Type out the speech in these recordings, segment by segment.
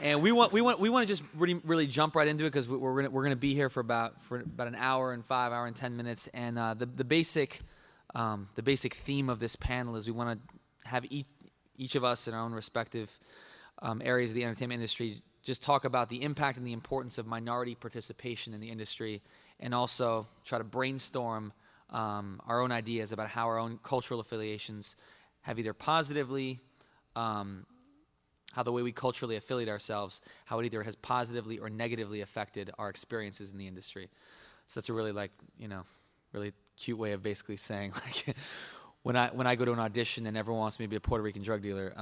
And we want to just really jump right into it because we're gonna be here for about an hour and 5 hours and 10 minutes. And the basic theme of this panel is we want to have each of us in our own respective areas of the entertainment industry just talk about the impact and the importance of minority participation in the industry, and also try to brainstorm our own ideas about how our own cultural affiliations have either positively, how the way we culturally affiliate ourselves, how it either has positively or negatively affected our experiences in the industry. So that's a really really cute way of basically saying like, when I go to an audition and everyone wants me to be a Puerto Rican drug dealer,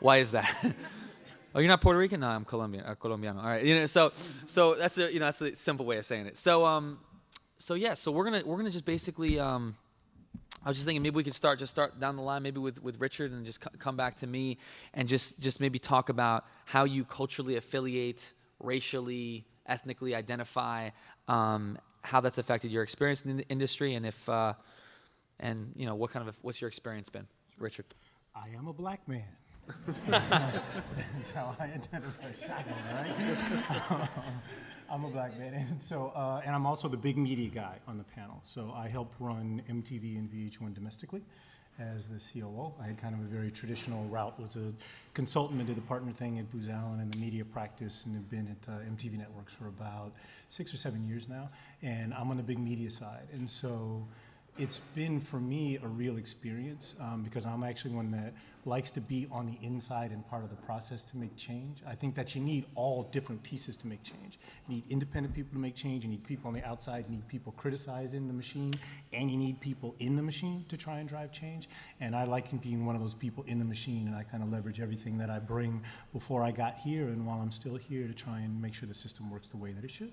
why is that? Oh, you're not Puerto Rican? No, I'm Colombian. Colombiano. All right. So that's that's the simple way of saying it. So we're gonna just basically. I was just thinking maybe we could start down the line, maybe with Richard, and just come back to me, and just maybe talk about how you culturally affiliate, racially, ethnically identify, how that's affected your experience in the industry, and if what's your experience been, Richard? I am a black man. That's how I identify. Shocking, right? I'm a black man, and I'm also the big media guy on the panel. So I help run MTV and VH1 domestically as the COO. I had kind of a very traditional route, was a consultant and did the partner thing at Booz Allen and the media practice, and have been at MTV Networks for about 6 or 7 years now. And I'm on the big media side, and so it's been for me a real experience because I'm actually one that likes to be on the inside and part of the process to make change. I think that you need all different pieces to make change. You need independent people to make change, you need people on the outside, you need people criticizing the machine, and you need people in the machine to try and drive change. And I like being one of those people in the machine, and I kind of leverage everything that I bring before I got here and while I'm still here to try and make sure the system works the way that it should.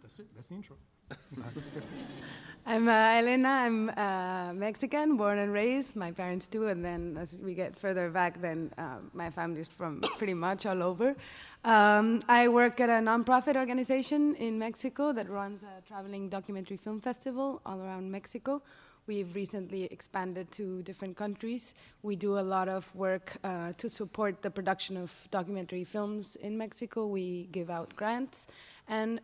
That's it. That's the intro. I'm Elena. I'm Mexican, born and raised. My parents too. And then as we get further back, then my family's from pretty much all over. I work at a nonprofit organization in Mexico that runs a traveling documentary film festival all around Mexico. We've recently expanded to different countries. We do a lot of work to support the production of documentary films in Mexico. We give out grants, and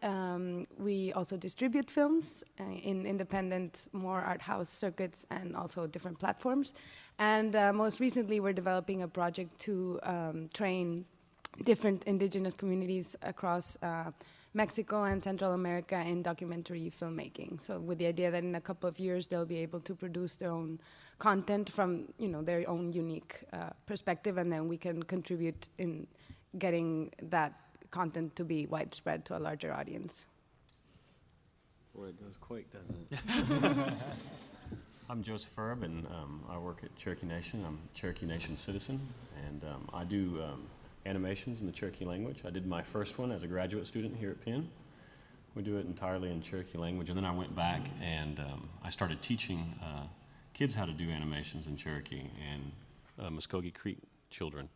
we also distribute films in independent, more art house circuits and also different platforms. And most recently, we're developing a project to train different indigenous communities across Mexico and Central America in documentary filmmaking. So with the idea that in a couple of years they'll be able to produce their own content from their own unique perspective, and then we can contribute in getting that content to be widespread to a larger audience. Boy, it does quake, doesn't it? I'm Joseph Erb, and I work at Cherokee Nation. I'm a Cherokee Nation citizen, and I do animations in the Cherokee language. I did my first one as a graduate student here at Penn. We do it entirely in Cherokee language, and then I went back and I started teaching kids how to do animations in Cherokee and Muskogee Creek children.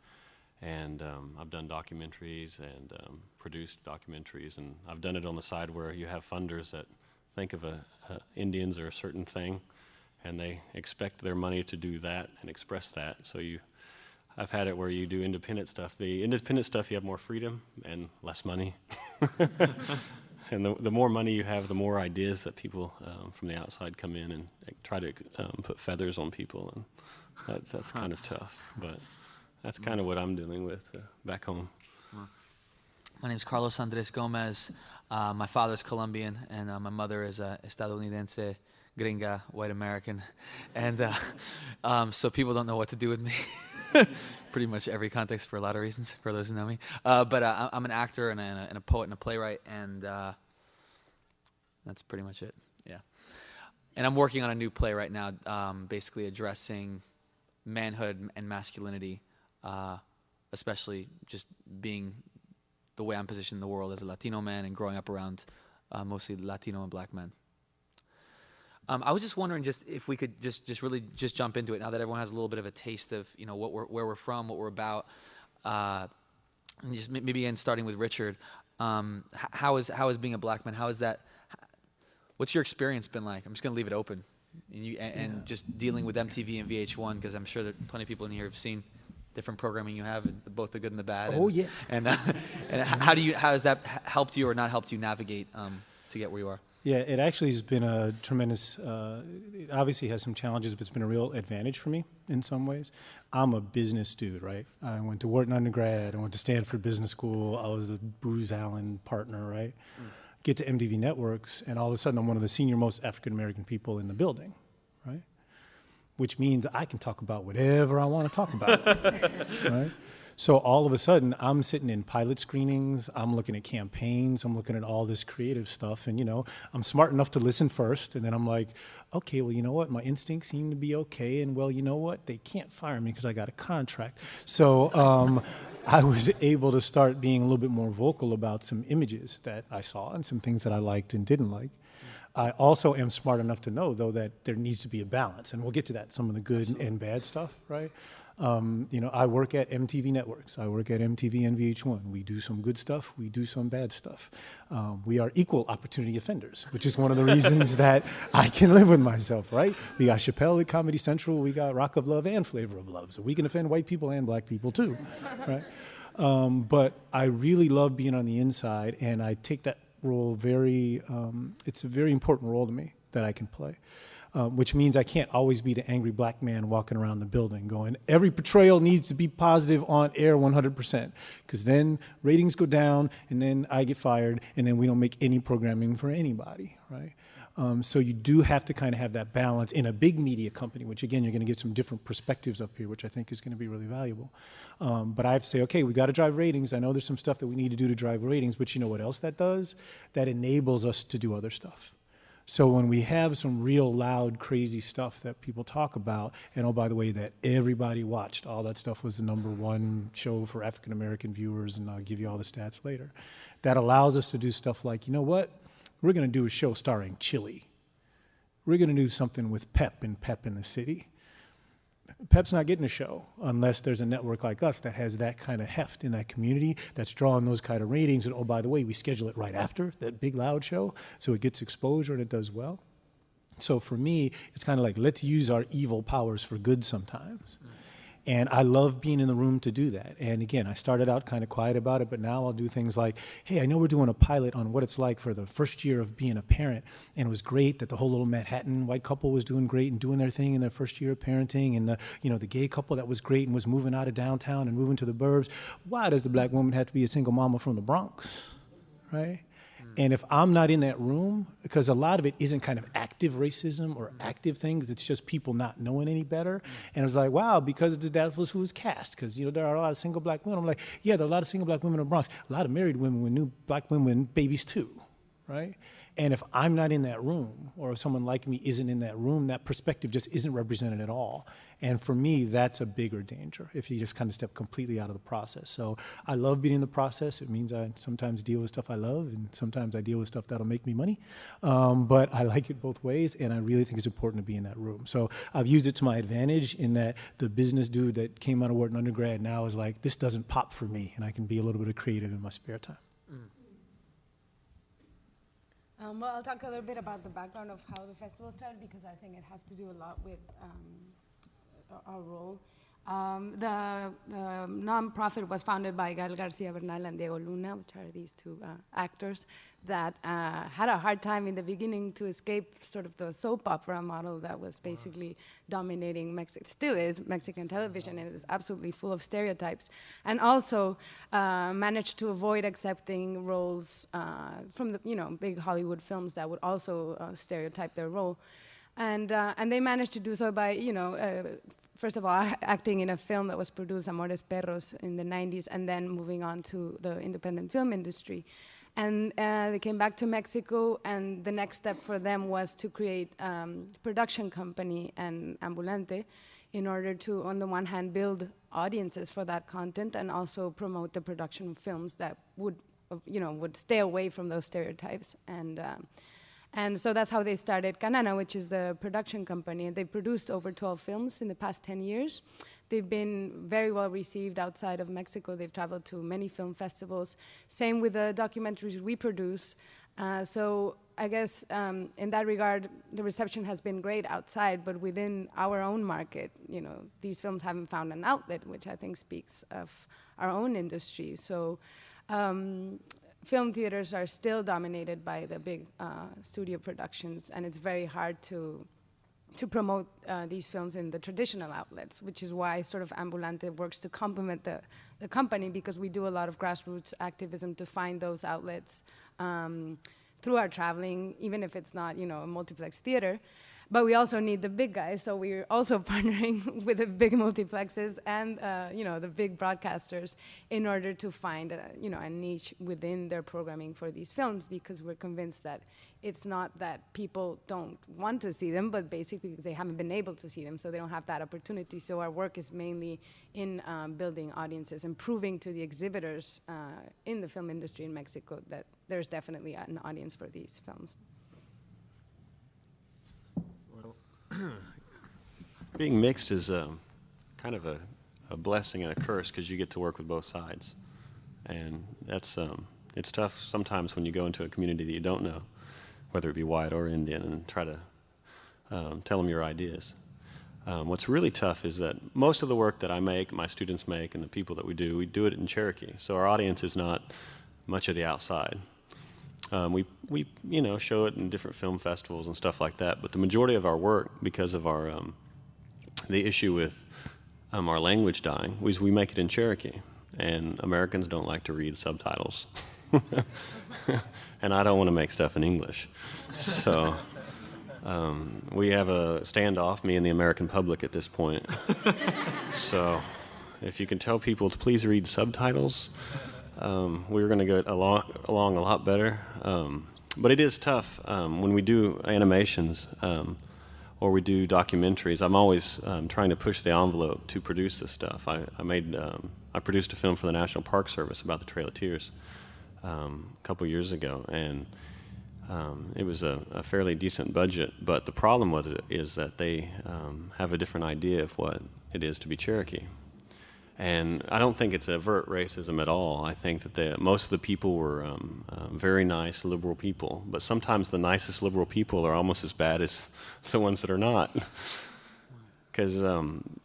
And I've done documentaries and produced documentaries, and I've done it on the side where you have funders that think of Indians or a certain thing, and they expect their money to do that and express that. So I've had it where you do independent stuff. The independent stuff, you have more freedom and less money. And the more money you have, the more ideas that people from the outside come in and try to put feathers on people. And that's kind of tough. But that's kind of what I'm dealing with back home. My name's Carlos Andrés Gómez. My father's Colombian, and my mother is estadounidense, gringa, white American. And so people don't know what to do with me. Pretty much every context for a lot of reasons, for those who know me. But I'm an actor and a poet and a playwright, and that's pretty much it, yeah. And I'm working on a new play right now, basically addressing manhood and masculinity, especially just being the way I'm positioned in the world as a Latino man and growing up around mostly Latino and black men. I was just wondering, just if we could just really jump into it now that everyone has a little bit of a taste of where we're from, what we're about, and just maybe again starting with Richard. How is being a black man? How is that? What's your experience been like? I'm just gonna leave it open. and just dealing with MTV and VH1, because I'm sure that plenty of people in here have seen different programming you have, and both the good and the bad. Oh, yeah. And how has that helped you or not helped you navigate to get where you are? Yeah, it actually has been a tremendous, it obviously has some challenges, but it's been a real advantage for me in some ways. I'm a business dude, right? I went to Wharton undergrad, I went to Stanford Business School, I was a Booz Allen partner, right? Get to MTV Networks, and all of a sudden I'm one of the senior most African-American people in the building, right? Which means I can talk about whatever I want to talk about, right? So all of a sudden, I'm sitting in pilot screenings, I'm looking at campaigns, I'm looking at all this creative stuff, and I'm smart enough to listen first, and then I'm like, okay, well, you know what, my instincts seem to be okay, and well, you know what, they can't fire me because I got a contract. So I was able to start being a little bit more vocal about some images that I saw and some things that I liked and didn't like. I also am smart enough to know, though, that there needs to be a balance, and we'll get to that, some of the good and bad stuff, right? I work at MTV Networks. I work at MTV and VH1. We do some good stuff. We do some bad stuff. We are equal opportunity offenders, which is one of the reasons that I can live with myself, right? We got Chappelle at Comedy Central. We got Rock of Love and Flavor of Love. So we can offend white people and black people, too, right? But I really love being on the inside, and I take that role it's a very important role to me that I can play. Which means I can't always be the angry black man walking around the building going, every portrayal needs to be positive on air 100%, because then ratings go down, and then I get fired, and then we don't make any programming for anybody, right? So you do have to kind of have that balance in a big media company, which again, you're going to get some different perspectives up here, which I think is going to be really valuable. But I have to say, okay, we got to drive ratings. I know there's some stuff that we need to do to drive ratings, but you know what else that does? That enables us to do other stuff. So when we have some real loud, crazy stuff that people talk about, and oh, by the way, that everybody watched, all that stuff was the #1 show for African-American viewers, and I'll give you all the stats later. That allows us to do stuff like, you know what? We're going to do a show starring Chili. We're going to do something with Pep in the City. Pep's not getting a show unless there's a network like us that has that kind of heft in that community, that's drawing those kind of ratings. And oh, by the way, we schedule it right after that big loud show, so it gets exposure and it does well. So for me, it's kind of like, let's use our evil powers for good sometimes. And I love being in the room to do that. And again, I started out kind of quiet about it, but now I'll do things like, hey, I know we're doing a pilot on what it's like for the first year of being a parent. And it was great that the whole little Manhattan white couple was doing great and doing their thing in their first year of parenting. And the gay couple that was great and was moving out of downtown and moving to the burbs. Why does the black woman have to be a single mama from the Bronx, right? And if I'm not in that room, because a lot of it isn't kind of active racism or active things, it's just people not knowing any better. And it was like, wow, because that was who was cast. Because, there are a lot of single black women. I'm like, yeah, there are a lot of single black women in the Bronx. A lot of married women with new black women, babies too, right? And if I'm not in that room, or if someone like me isn't in that room, that perspective just isn't represented at all. And for me, that's a bigger danger, if you just kind of step completely out of the process. So I love being in the process. It means I sometimes deal with stuff I love, and sometimes I deal with stuff that'll make me money. But I like it both ways, and I really think it's important to be in that room. So I've used it to my advantage in that the business dude that came out of Wharton undergrad now is like, this doesn't pop for me, and I can be a little bit of creative in my spare time. Well, I'll talk a little bit about the background of how the festival started, because I think it has to do a lot with our role. The nonprofit was founded by Gael Garcia Bernal and Diego Luna, which are these two actors that had a hard time in the beginning to escape sort of the soap opera model that was basically dominating still is Mexican television. It is absolutely full of stereotypes, and also managed to avoid accepting roles from the big Hollywood films that would also stereotype their role, and they managed to do so by first of all, acting in a film that was produced, Amores Perros, in the 90s, and then moving on to the independent film industry. And they came back to Mexico, and the next step for them was to create a production company and Ambulante in order to, on the one hand, build audiences for that content and also promote the production of films that would stay away from those stereotypes. And so that's how they started Canana, which is the production company. They produced over 12 films in the past 10 years. They've been very well received outside of Mexico. They've traveled to many film festivals. Same with the documentaries we produce. So I guess in that regard, the reception has been great outside, but within our own market, these films haven't found an outlet, which I think speaks of our own industry. So film theaters are still dominated by the big studio productions, and it's very hard to promote these films in the traditional outlets, which is why sort of Ambulante works to complement the company, because we do a lot of grassroots activism to find those outlets through our traveling, even if it's not, a multiplex theater. But we also need the big guys, so we're also partnering with the big multiplexes and, the big broadcasters in order to find, a niche within their programming for these films, because we're convinced that it's not that people don't want to see them, but basically because they haven't been able to see them, so they don't have that opportunity. So our work is mainly in building audiences and proving to the exhibitors in the film industry in Mexico that there's definitely an audience for these films. Being mixed is kind of a blessing and a curse, because you get to work with both sides. And that's it's tough sometimes when you go into a community that you don't know, whether it be white or Indian, and try to tell them your ideas. What's really tough is that most of the work that I make, my students make, and the people that we do it in Cherokee. So our audience is not much of the outside. We show it in different film festivals and stuff like that, but the majority of our work, because of our the issue with our language dying, is we make it in Cherokee, and Americans don't like to read subtitles, and I don't want to make stuff in English, so we have a standoff, me and the American public at this point. So if you can tell people to please read subtitles, we're going to get along a lot better. But it is tough when we do animations or we do documentaries. I'm always trying to push the envelope to produce this stuff. I produced a film for the National Park Service about the Trail of Tears a couple years ago, and it was a fairly decent budget. But the problem with it is that they have a different idea of what it is to be Cherokee. And I don't think it's overt racism at all. I think that most of the people were very nice, liberal people. But sometimes the nicest liberal people are almost as bad as the ones that are not. Because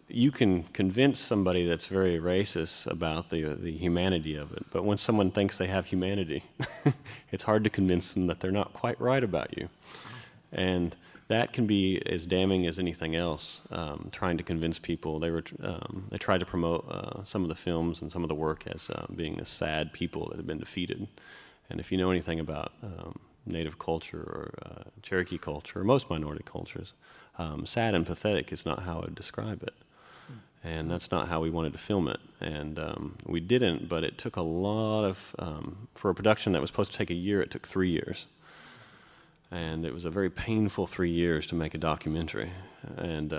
you can convince somebody that's very racist about the humanity of it. But when someone thinks they have humanity, it's hard to convince them that they're not quite right about you. And that can be as damning as anything else, trying to convince people. They tried to promote some of the films and some of the work as being the sad people that have been defeated. And if you know anything about Native culture or Cherokee culture, or most minority cultures, sad and pathetic is not how I would describe it. And that's not how we wanted to film it. And we didn't, but it took a lot of, for a production that was supposed to take a year, it took 3 years. And it was a very painful 3 years to make a documentary, and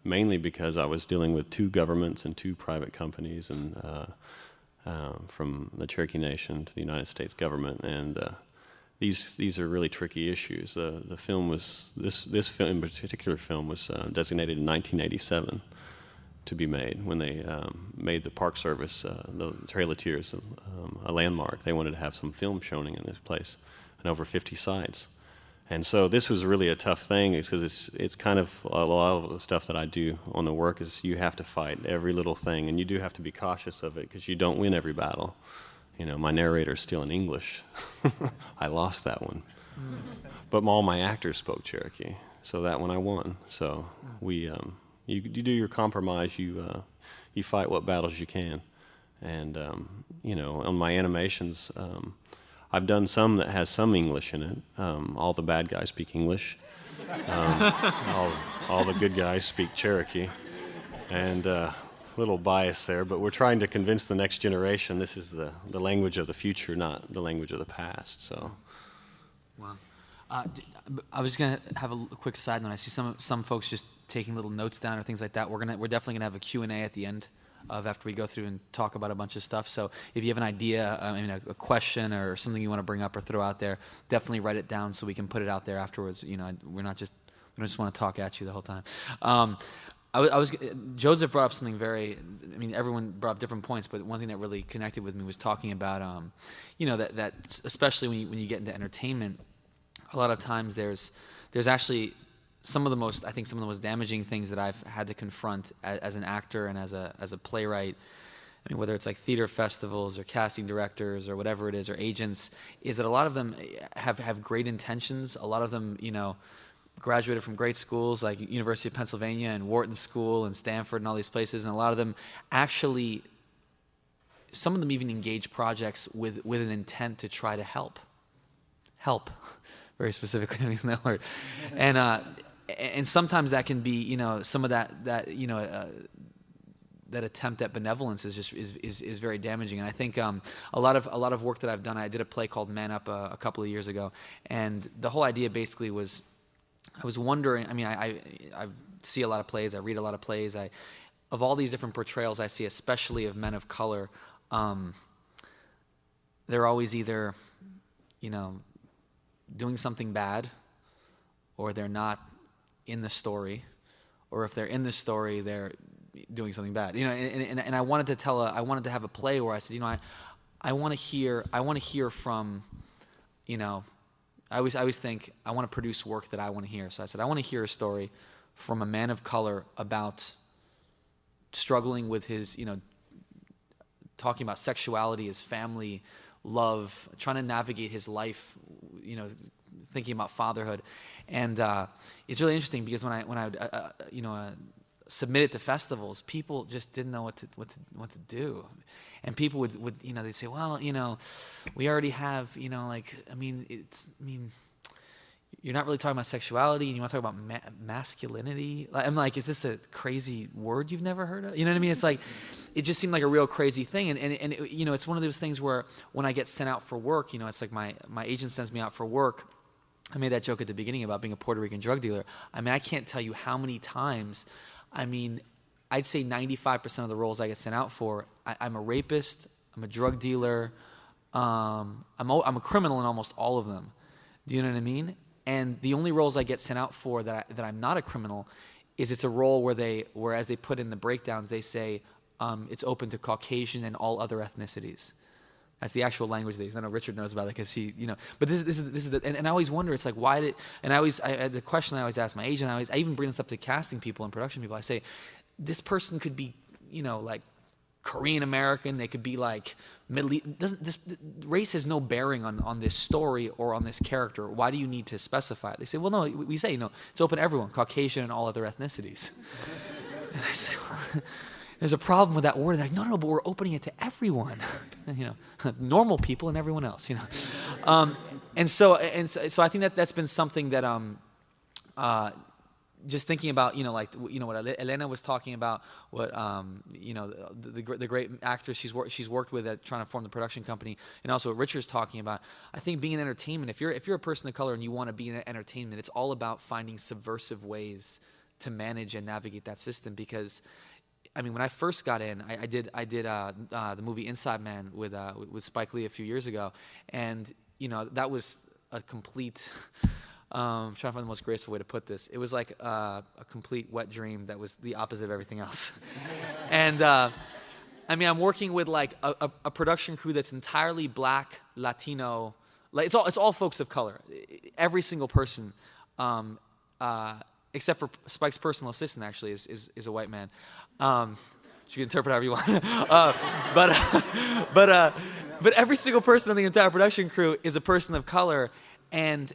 mainly because I was dealing with 2 governments and 2 private companies, and from the Cherokee Nation to the United States government, and these are really tricky issues. The film was this film in particular film was designated in 1987 to be made when they made the Park Service the Trail of Tears a landmark. They wanted to have some film showing in this place, and over 50 sites. And so this was really a tough thing, because it's kind of a lot of the stuff that I do on the work is you have to fight every little thing, and you do have to be cautious of it, because you don't win every battle. My narrator's still in English. I lost that one. But all my actors spoke Cherokee, so that one I won. So you do your compromise, you fight what battles you can. And, on my animations, I've done some that has some English in it. All the bad guys speak English. All the good guys speak Cherokee. And a little bias there, but we're trying to convince the next generation this is the language of the future, not the language of the past. So, wow. I was going to have a quick side note. I see some folks just taking little notes down or things like that. We're definitely going to have a Q&A at the end after we go through and talk about a bunch of stuff. So if you have an idea, a question or something you want to bring up or throw out there, definitely write it down so we can put it out there afterwards. We don't just want to talk at you the whole time. Joseph brought up something everyone brought up different points, but one thing that really connected with me was talking about, that especially when you get into entertainment, a lot of times there's actually some of the most damaging things that I've had to confront as an actor and as a playwright. I mean, whether it's like theater festivals or casting directors or whatever it is, or agents, is that a lot of them have great intentions. A lot of them, graduated from great schools like University of Pennsylvania and Wharton School and Stanford and all these places, and a lot of them actually, some of them even engage projects with an intent to try to help. Very specifically, I'm using that word. And sometimes that can be, some of that attempt at benevolence is very damaging. And I think a lot of work that I've done, I did a play called Man Up a couple of years ago, and the whole idea basically was, I was wondering, I mean, I see a lot of plays, I read a lot of plays, of all these different portrayals I see, especially of men of color, they're always either, doing something bad, or they're not in the story, or if they're in the story, they're doing something bad. And I wanted to have a play where I said, I want to hear from, I always think I want to produce work that I want to hear. So I said, I want to hear a story from a man of color about struggling with his, talking about sexuality, his family, love, trying to navigate his life, thinking about fatherhood. And it's really interesting because when I submit it to festivals, people just didn't know what to do. And people would they'd say, well, we already have, you're not really talking about sexuality, and you want to talk about masculinity. I'm like, is this a crazy word you've never heard of? You know what I mean? It's like, it just seemed like a real crazy thing. And it's one of those things where when I get sent out for work, it's like my agent sends me out for work. I made that joke at the beginning about being a Puerto Rican drug dealer. I mean, I can't tell you how many times, I'd say 95% of the roles I get sent out for, I'm a rapist, I'm a drug dealer, I'm a criminal in almost all of them. Do you know what I mean? And the only roles I get sent out for that I'm not a criminal is it's a role where as they put in the breakdowns, they say it's open to Caucasian and all other ethnicities. That's the actual language they use. I know Richard knows about it because he, but this is and I always wonder, it's like, why did, and the question I always ask my agent, I even bring this up to casting people and production people. I say, this person could be, like Korean American, they could be like Middle East. This race has no bearing on this story or on this character. Why do you need to specify it? They say, well, no, we say, it's open to everyone, Caucasian and all other ethnicities. And I say, well, there's a problem with that word. They're like, no, but we're opening it to everyone, normal people and everyone else, and so I think that's been something that just thinking about, what Elena was talking about, what the great actors she's worked with at trying to form the production company, and also what Richard's talking about. I think being in entertainment, if you're a person of color and you want to be in entertainment, it's all about finding subversive ways to manage and navigate that system. Because when I first got in, I did the movie Inside Man with Spike Lee a few years ago, and that was a complete. I'm trying to find the most graceful way to put this. It was like a complete wet dream that was the opposite of everything else. And I'm working with like a production crew that's entirely black, Latino. Like it's all folks of color. Every single person, except for Spike's personal assistant, actually is a white man. You can interpret however you want. But every single person on the entire production crew is a person of color. And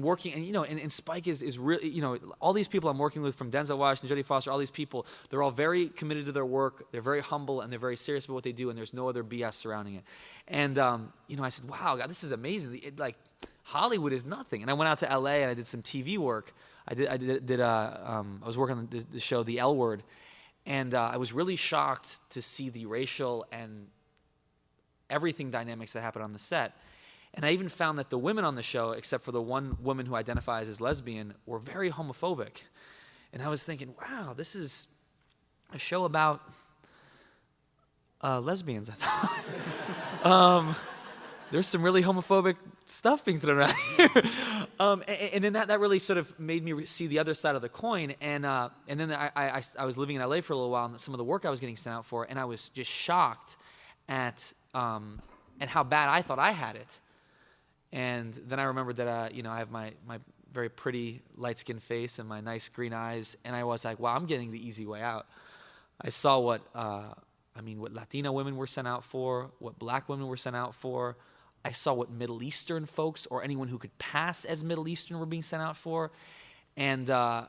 working, and Spike is really, all these people I'm working with, from Denzel Washington, Jodie Foster, all these people, they're all very committed to their work. They're very humble and they're very serious about what they do, and there's no other BS surrounding it. And I said, wow, God, this is amazing. Like Hollywood is nothing. And I went out to LA and I did some TV work. I was working on the show The L Word, and I was really shocked to see the racial and everything dynamics that happened on the set. And I even found that the women on the show, except for the one woman who identifies as lesbian, were very homophobic. And I was thinking, wow, this is a show about lesbians, I thought. There's some really homophobic stuff being thrown around here. And then that really sort of made me see the other side of the coin. And then I was living in LA for a little while, and some of the work I was getting sent out for, and I was just shocked at how bad I thought I had it. And then I remembered that, I have my very pretty light-skinned face and my nice green eyes, and I was like, wow, I'm getting the easy way out. I saw what Latina women were sent out for, what black women were sent out for. I saw what Middle Eastern folks or anyone who could pass as Middle Eastern were being sent out for. And I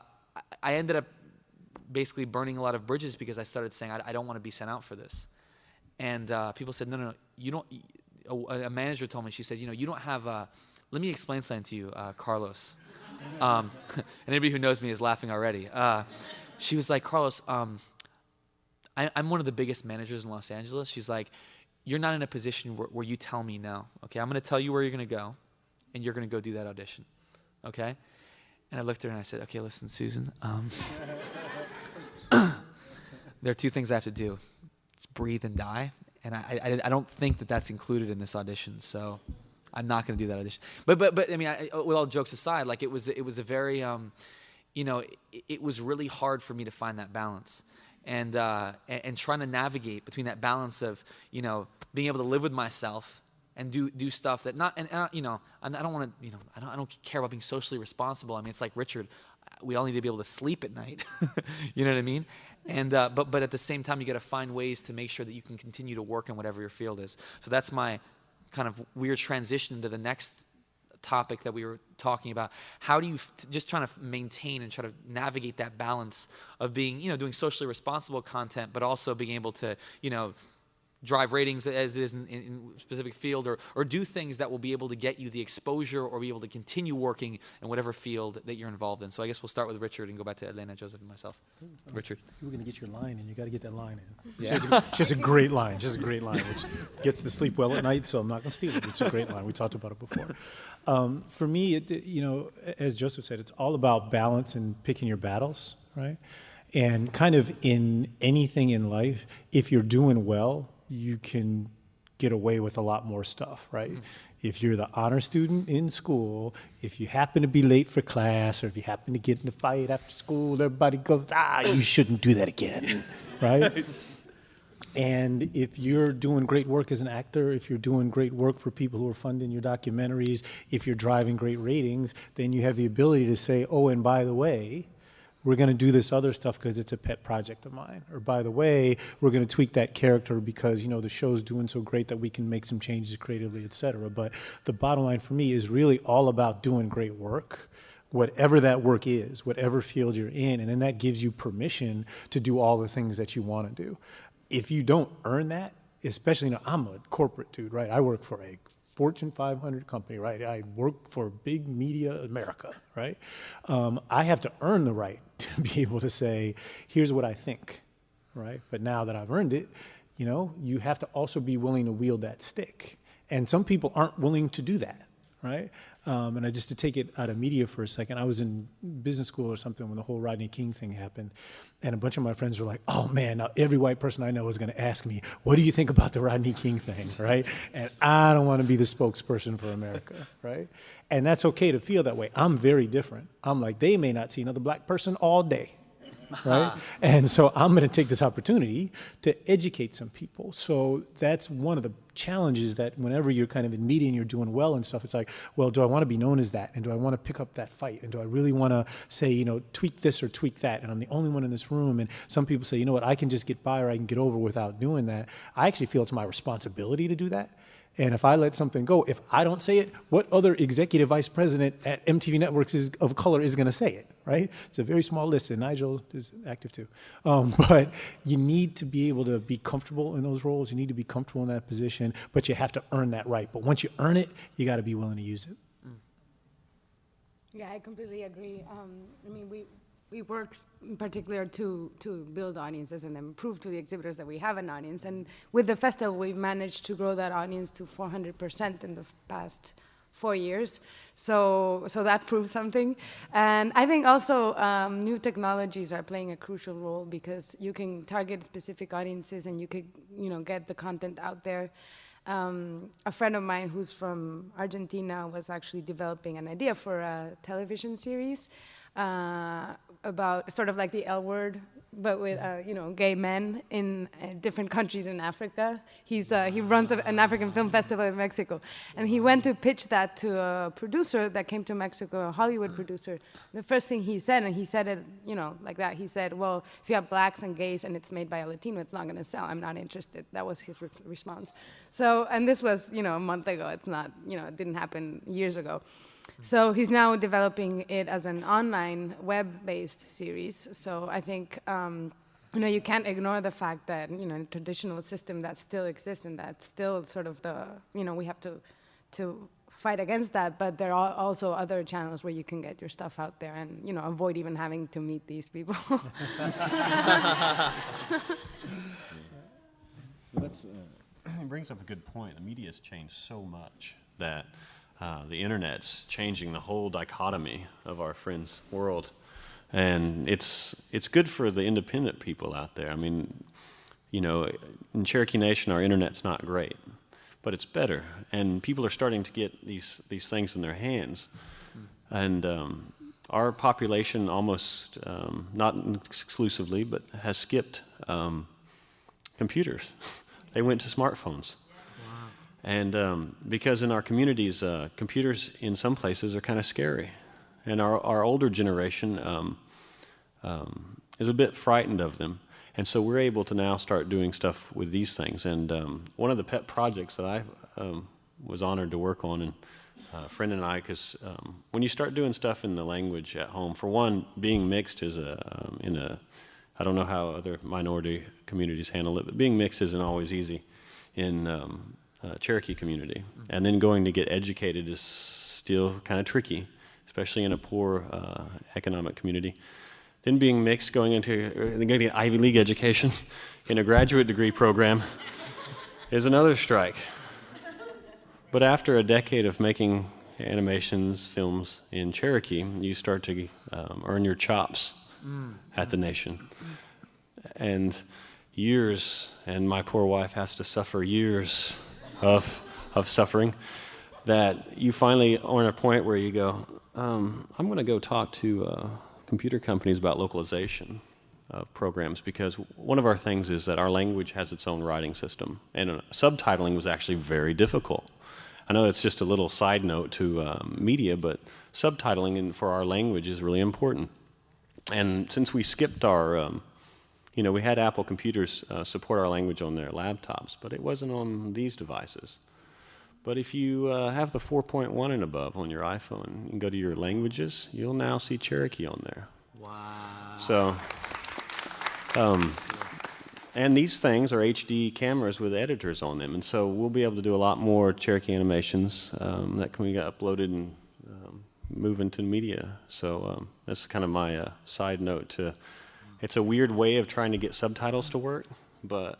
ended up basically burning a lot of bridges because I started saying, I don't want to be sent out for this. And people said, no, you don't. A manager told me, she said, you don't have let me explain something to you, Carlos. And anybody who knows me is laughing already. She was like, Carlos, I'm one of the biggest managers in Los Angeles. She's like, you're not in a position where you tell me no. Okay, I'm going to tell you where you're going to go, and you're going to go do that audition. Okay? And I looked at her and I said, okay, listen, Susan. There are two things I have to do. It's breathe and die. And I don't think that that's included in this audition, so I'm not going to do that audition. But I mean, with all jokes aside, like it was a very, it was really hard for me to find that balance, and trying to navigate between that balance of being able to live with myself and do stuff that I don't want to I don't care about being socially responsible. I mean, it's like Richard, we all need to be able to sleep at night. You know what I mean? And but at the same time, you got to find ways to make sure that you can continue to work in whatever your field is. So that's my kind of weird transition to the next topic that we were talking about. How do you just trying to maintain and try to navigate that balance of being doing socially responsible content, but also being able to drive ratings as it is in a specific field, or do things that will be able to get you the exposure or be able to continue working in whatever field that you're involved in. So I guess we'll start with Richard and go back to Elena, Joseph, and myself. Richard. You were going to get your line in. You got to get that line in. Yeah. She has a great line. She has a great line, which gets to sleep well at night, so I'm not going to steal it. It's a great line. We talked about it before. For me, as Joseph said, it's all about balance and picking your battles, right? And kind of in anything in life, if you're doing well, you can get away with a lot more stuff, right? Mm-hmm. If you're the honor student in school, if you happen to be late for class, or if you happen to get in a fight after school, everybody goes, you shouldn't do that again, right? And if you're doing great work as an actor, if you're doing great work for people who are funding your documentaries, if you're driving great ratings, then you have the ability to say, oh, and by the way, we're going to do this other stuff because it's a pet project of mine. Or by the way, we're going to tweak that character because, the show's doing so great that we can make some changes creatively, et cetera. But the bottom line for me is really all about doing great work, whatever that work is, whatever field you're in. And then that gives you permission to do all the things that you want to do. If you don't earn that, especially, I'm a corporate dude, right? I work for a Fortune 500 company, right? I work for big media America, right? I have to earn the right to be able to say, here's what I think, right? But now that I've earned it, you have to also be willing to wield that stick. And some people aren't willing to do that, right? And just to take it out of media for a second, I was in business school or something when the whole Rodney King thing happened. And a bunch of my friends were like, oh man, now every white person I know is going to ask me, what do you think about the Rodney King thing, right? And I don't want to be the spokesperson for America, right? And that's okay to feel that way. I'm very different. I'm like, they may not see another black person all day, right? And so I'm going to take this opportunity to educate some people. So that's one of the challenges, that whenever you're kind of in media and you're doing well and stuff, it's like, well, do I want to be known as that? And do I want to pick up that fight? And do I really want to say, tweak this or tweak that? And I'm the only one in this room. And some people say, what, I can just get by or I can get over without doing that. I actually feel it's my responsibility to do that. And if I let something go, if I don't say it, what other executive vice president at MTV Networks of color is going to say it, right? It's a very small list, and Nigel is active too. But you need to be able to be comfortable in those roles. You need to be comfortable in that position, but you have to earn that right. But once you earn it, you got to be willing to use it. Yeah, I completely agree. We work in particular to build audiences and then prove to the exhibitors that we have an audience. And with the festival, we've managed to grow that audience to 400% in the past 4 years. So that proves something. And I think also new technologies are playing a crucial role because you can target specific audiences and you could, get the content out there. A friend of mine who's from Argentina was actually developing an idea for a television series about sort of like the L Word but with you know, gay men in different countries in Africa. He runs an African film festival in Mexico, and he went to pitch that to a producer that came to Mexico, a Hollywood producer. The first thing he said, and he said it, you know, like that. He said, "Well, if you have blacks and gays and it's made by a Latino, it's not going to sell. I'm not interested." That was his response. So, and this was, you know, a month ago. It's not, you know, it didn't happen years ago. So he's now developing it as an online web-based series. So I think, you know, you can't ignore the fact that, you know, in a traditional system that still exists, and that's still sort of the, you know, we have to fight against that. But there are also other channels where you can get your stuff out there and, you know, avoid even having to meet these people. That's, it brings up a good point. The media has changed so much that the internet's changing the whole dichotomy of our friends' world, and it's good for the independent people out there. I mean, you know, in Cherokee Nation, our internet's not great, but it's better, and people are starting to get these things in their hands, and our population almost, not exclusively, but has skipped computers. They went to smartphones. And because in our communities, computers in some places are kind of scary. And our older generation is a bit frightened of them. And so we're able to now start doing stuff with these things. And one of the pet projects that I was honored to work on, and a friend and I, because when you start doing stuff in the language at home, for one, being mixed is I don't know how other minority communities handle it, but being mixed isn't always easy in Cherokee community, and then going to get educated is still kind of tricky, especially in a poor economic community. Then being mixed, going to getting an Ivy League education in a graduate degree program is another strike. But after a decade of making animations, films in Cherokee, you start to earn your chops at the Nation. And years, and my poor wife has to suffer years of suffering, that you finally are at a point where you go, I'm going to go talk to computer companies about localization programs, because one of our things is that our language has its own writing system, and subtitling was actually very difficult. I know it's just a little side note to media, but subtitling for our language is really important. And since we skipped our you know, we had Apple computers support our language on their laptops, but it wasn't on these devices. But if you have the 4.1 and above on your iPhone and go to your languages, you'll now see Cherokee on there. Wow. So, and these things are HD cameras with editors on them, and so we'll be able to do a lot more Cherokee animations that can get uploaded and move into media. So that's kind of my side note to. It's a weird way of trying to get subtitles to work, but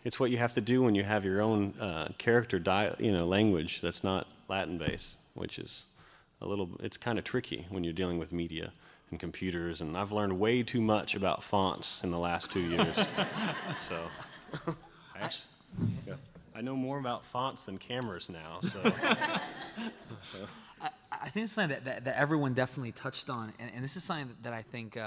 it's what you have to do when you have your own character language that's not Latin-based, which is it's kind of tricky when you're dealing with media and computers, and I've learned way too much about fonts in the last 2 years. So I know more about fonts than cameras now. So. I think it's something that everyone definitely touched on, and this is something that I think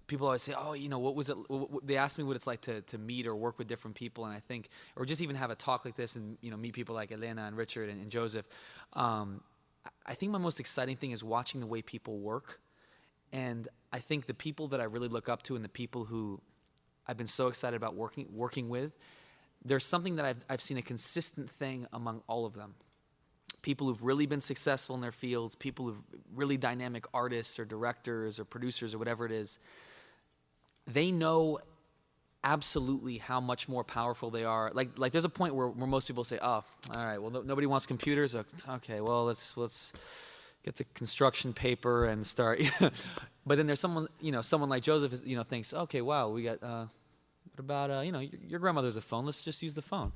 people always say, oh, you know, what was it? They ask me what it's like to meet or work with different people, and I think, or just even have a talk like this and, you know, meet people like Elena and Richard and Joseph. I think my most exciting thing is watching the way people work, and I think the people that I really look up to and the people who I've been so excited about working with, there's something that I've seen a consistent thing among all of them. People who've really been successful in their fields, people who've really dynamic artists or directors or producers or whatever it is, they know absolutely how much more powerful they are. Like there's a point where most people say, oh, all right, well, nobody wants computers. Okay, well, let's get the construction paper and start. But then there's someone like Joseph, thinks, okay, wow, we got, what about, your grandmother's a phone. Let's just use the phone.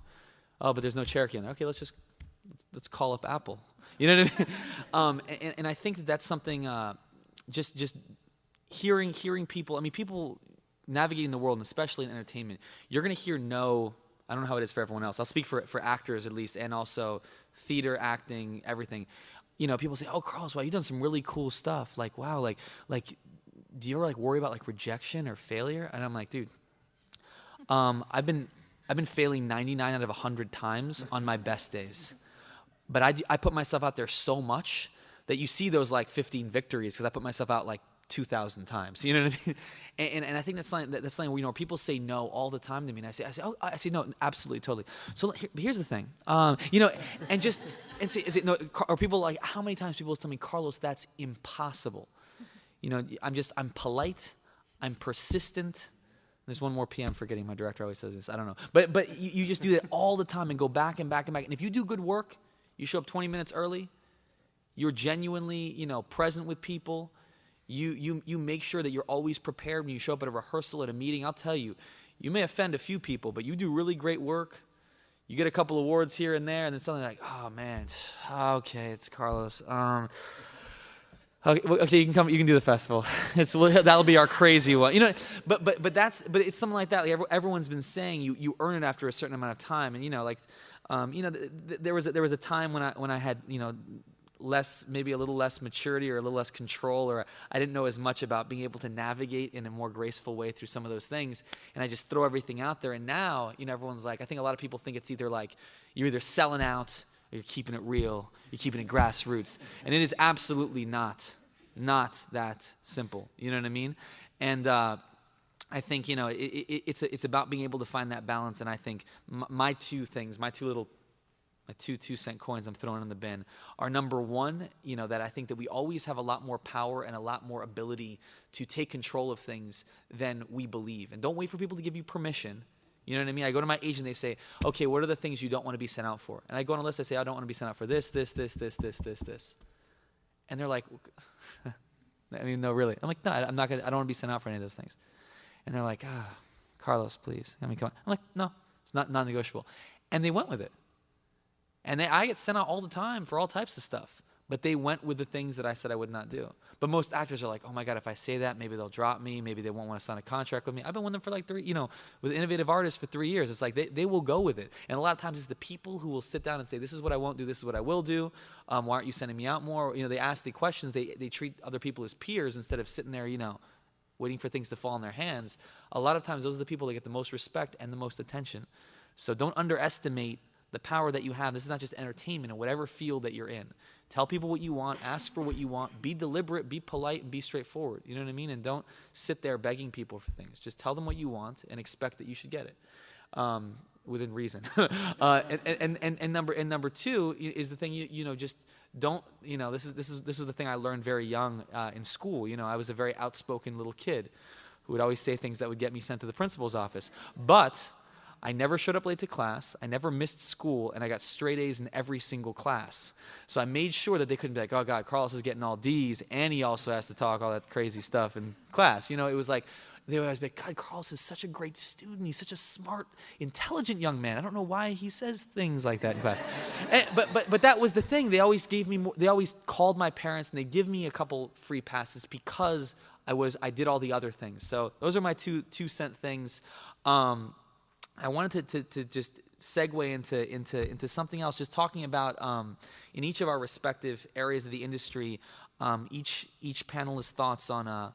Oh, but there's no Cherokee in there. Okay, let's call up Apple. You know what I mean? And I think that's something, just hearing people, people navigating the world, and especially in entertainment, you're going to hear no, I don't know how it is for everyone else. I'll speak for actors at least, and also theater, acting, everything. People say, oh, Carlos, wow, you've done some really cool stuff. Like, wow, like do you ever like worry about like rejection or failure? And I'm like, dude, I've been failing 99 out of 100 times on my best days. But I put myself out there so much that you see those like 15 victories because I put myself out like 2,000 times. You know what I mean? And I think that's something where, people say no all the time to me, and I say no, absolutely, totally. So here's the thing, no, or people like, how many times people tell me, Carlos, that's impossible. I'm polite, I'm persistent. There's one more PM forgetting. My director always says this. I don't know, but you just do that all the time and go back and back and back. And if you do good work, you show up 20 minutes early. You're genuinely, present with people. You make sure that you're always prepared when you show up at a rehearsal, at a meeting. I'll tell you, you may offend a few people, but you do really great work. You get a couple awards here and there, and then suddenly like, oh man, okay, it's Carlos. Okay, you can come. You can do the festival. That'll be our crazy one, But it's something like that. Like everyone's been saying, you earn it after a certain amount of time, and there was a time when I had maybe a little less maturity or a little less control, or I didn't know as much about being able to navigate in a more graceful way through some of those things, and I just throw everything out there. And now, everyone's like, I think a lot of people think it's either like you're either selling out or you're keeping it real, you're keeping it grassroots, and it is absolutely not that simple. You know what I mean? And I think it's about being able to find that balance. And I think my two 2-cent coins I'm throwing in the bin are, number one, that I think that we always have a lot more power and a lot more ability to take control of things than we believe. And don't wait for people to give you permission. You know what I mean? I go to my agent, they say, okay, what are the things you don't want to be sent out for? And I go on a list, I say, I don't want to be sent out for this. And they're like, I mean, no, really. I'm like, no, I don't want to be sent out for any of those things. And they're like, Carlos, please. Come on. I'm like, no, it's not non-negotiable. And they went with it. And I get sent out all the time for all types of stuff. But they went with the things that I said I would not do. But most actors are like, oh my God, if I say that, maybe they'll drop me. Maybe they won't want to sign a contract with me. I've been with them for like with innovative artists for 3 years. It's like they will go with it. And a lot of times it's the people who will sit down and say, this is what I won't do, this is what I will do. Why aren't you sending me out more? They ask the questions. They treat other people as peers instead of sitting there, waiting for things to fall in their hands. A lot of times those are the people that get the most respect and the most attention. So don't underestimate the power that you have. This is not just entertainment, in whatever field that you're in. Tell people what you want, ask for what you want, be deliberate, be polite, and be straightforward. You know what I mean? And don't sit there begging people for things. Just tell them what you want and expect that you should get it, within reason. And number two is the thing, just don't, this was the thing I learned very young in school. I was a very outspoken little kid who would always say things that would get me sent to the principal's office. But I never showed up late to class, I never missed school, and I got straight A's in every single class. So I made sure that they couldn't be like, oh God, Carlos is getting all D's, and he also has to talk all that crazy stuff in class. It was like, they would always be like, God, Carlos is such a great student, he's such a smart, intelligent young man. I don't know why he says things like that in class. But that was the thing. They always gave me they always called my parents, and they give me a couple free passes because I did all the other things. So those are my 2-cent things. I wanted to just segue into something else, just talking about in each of our respective areas of the industry, each panelist's thoughts on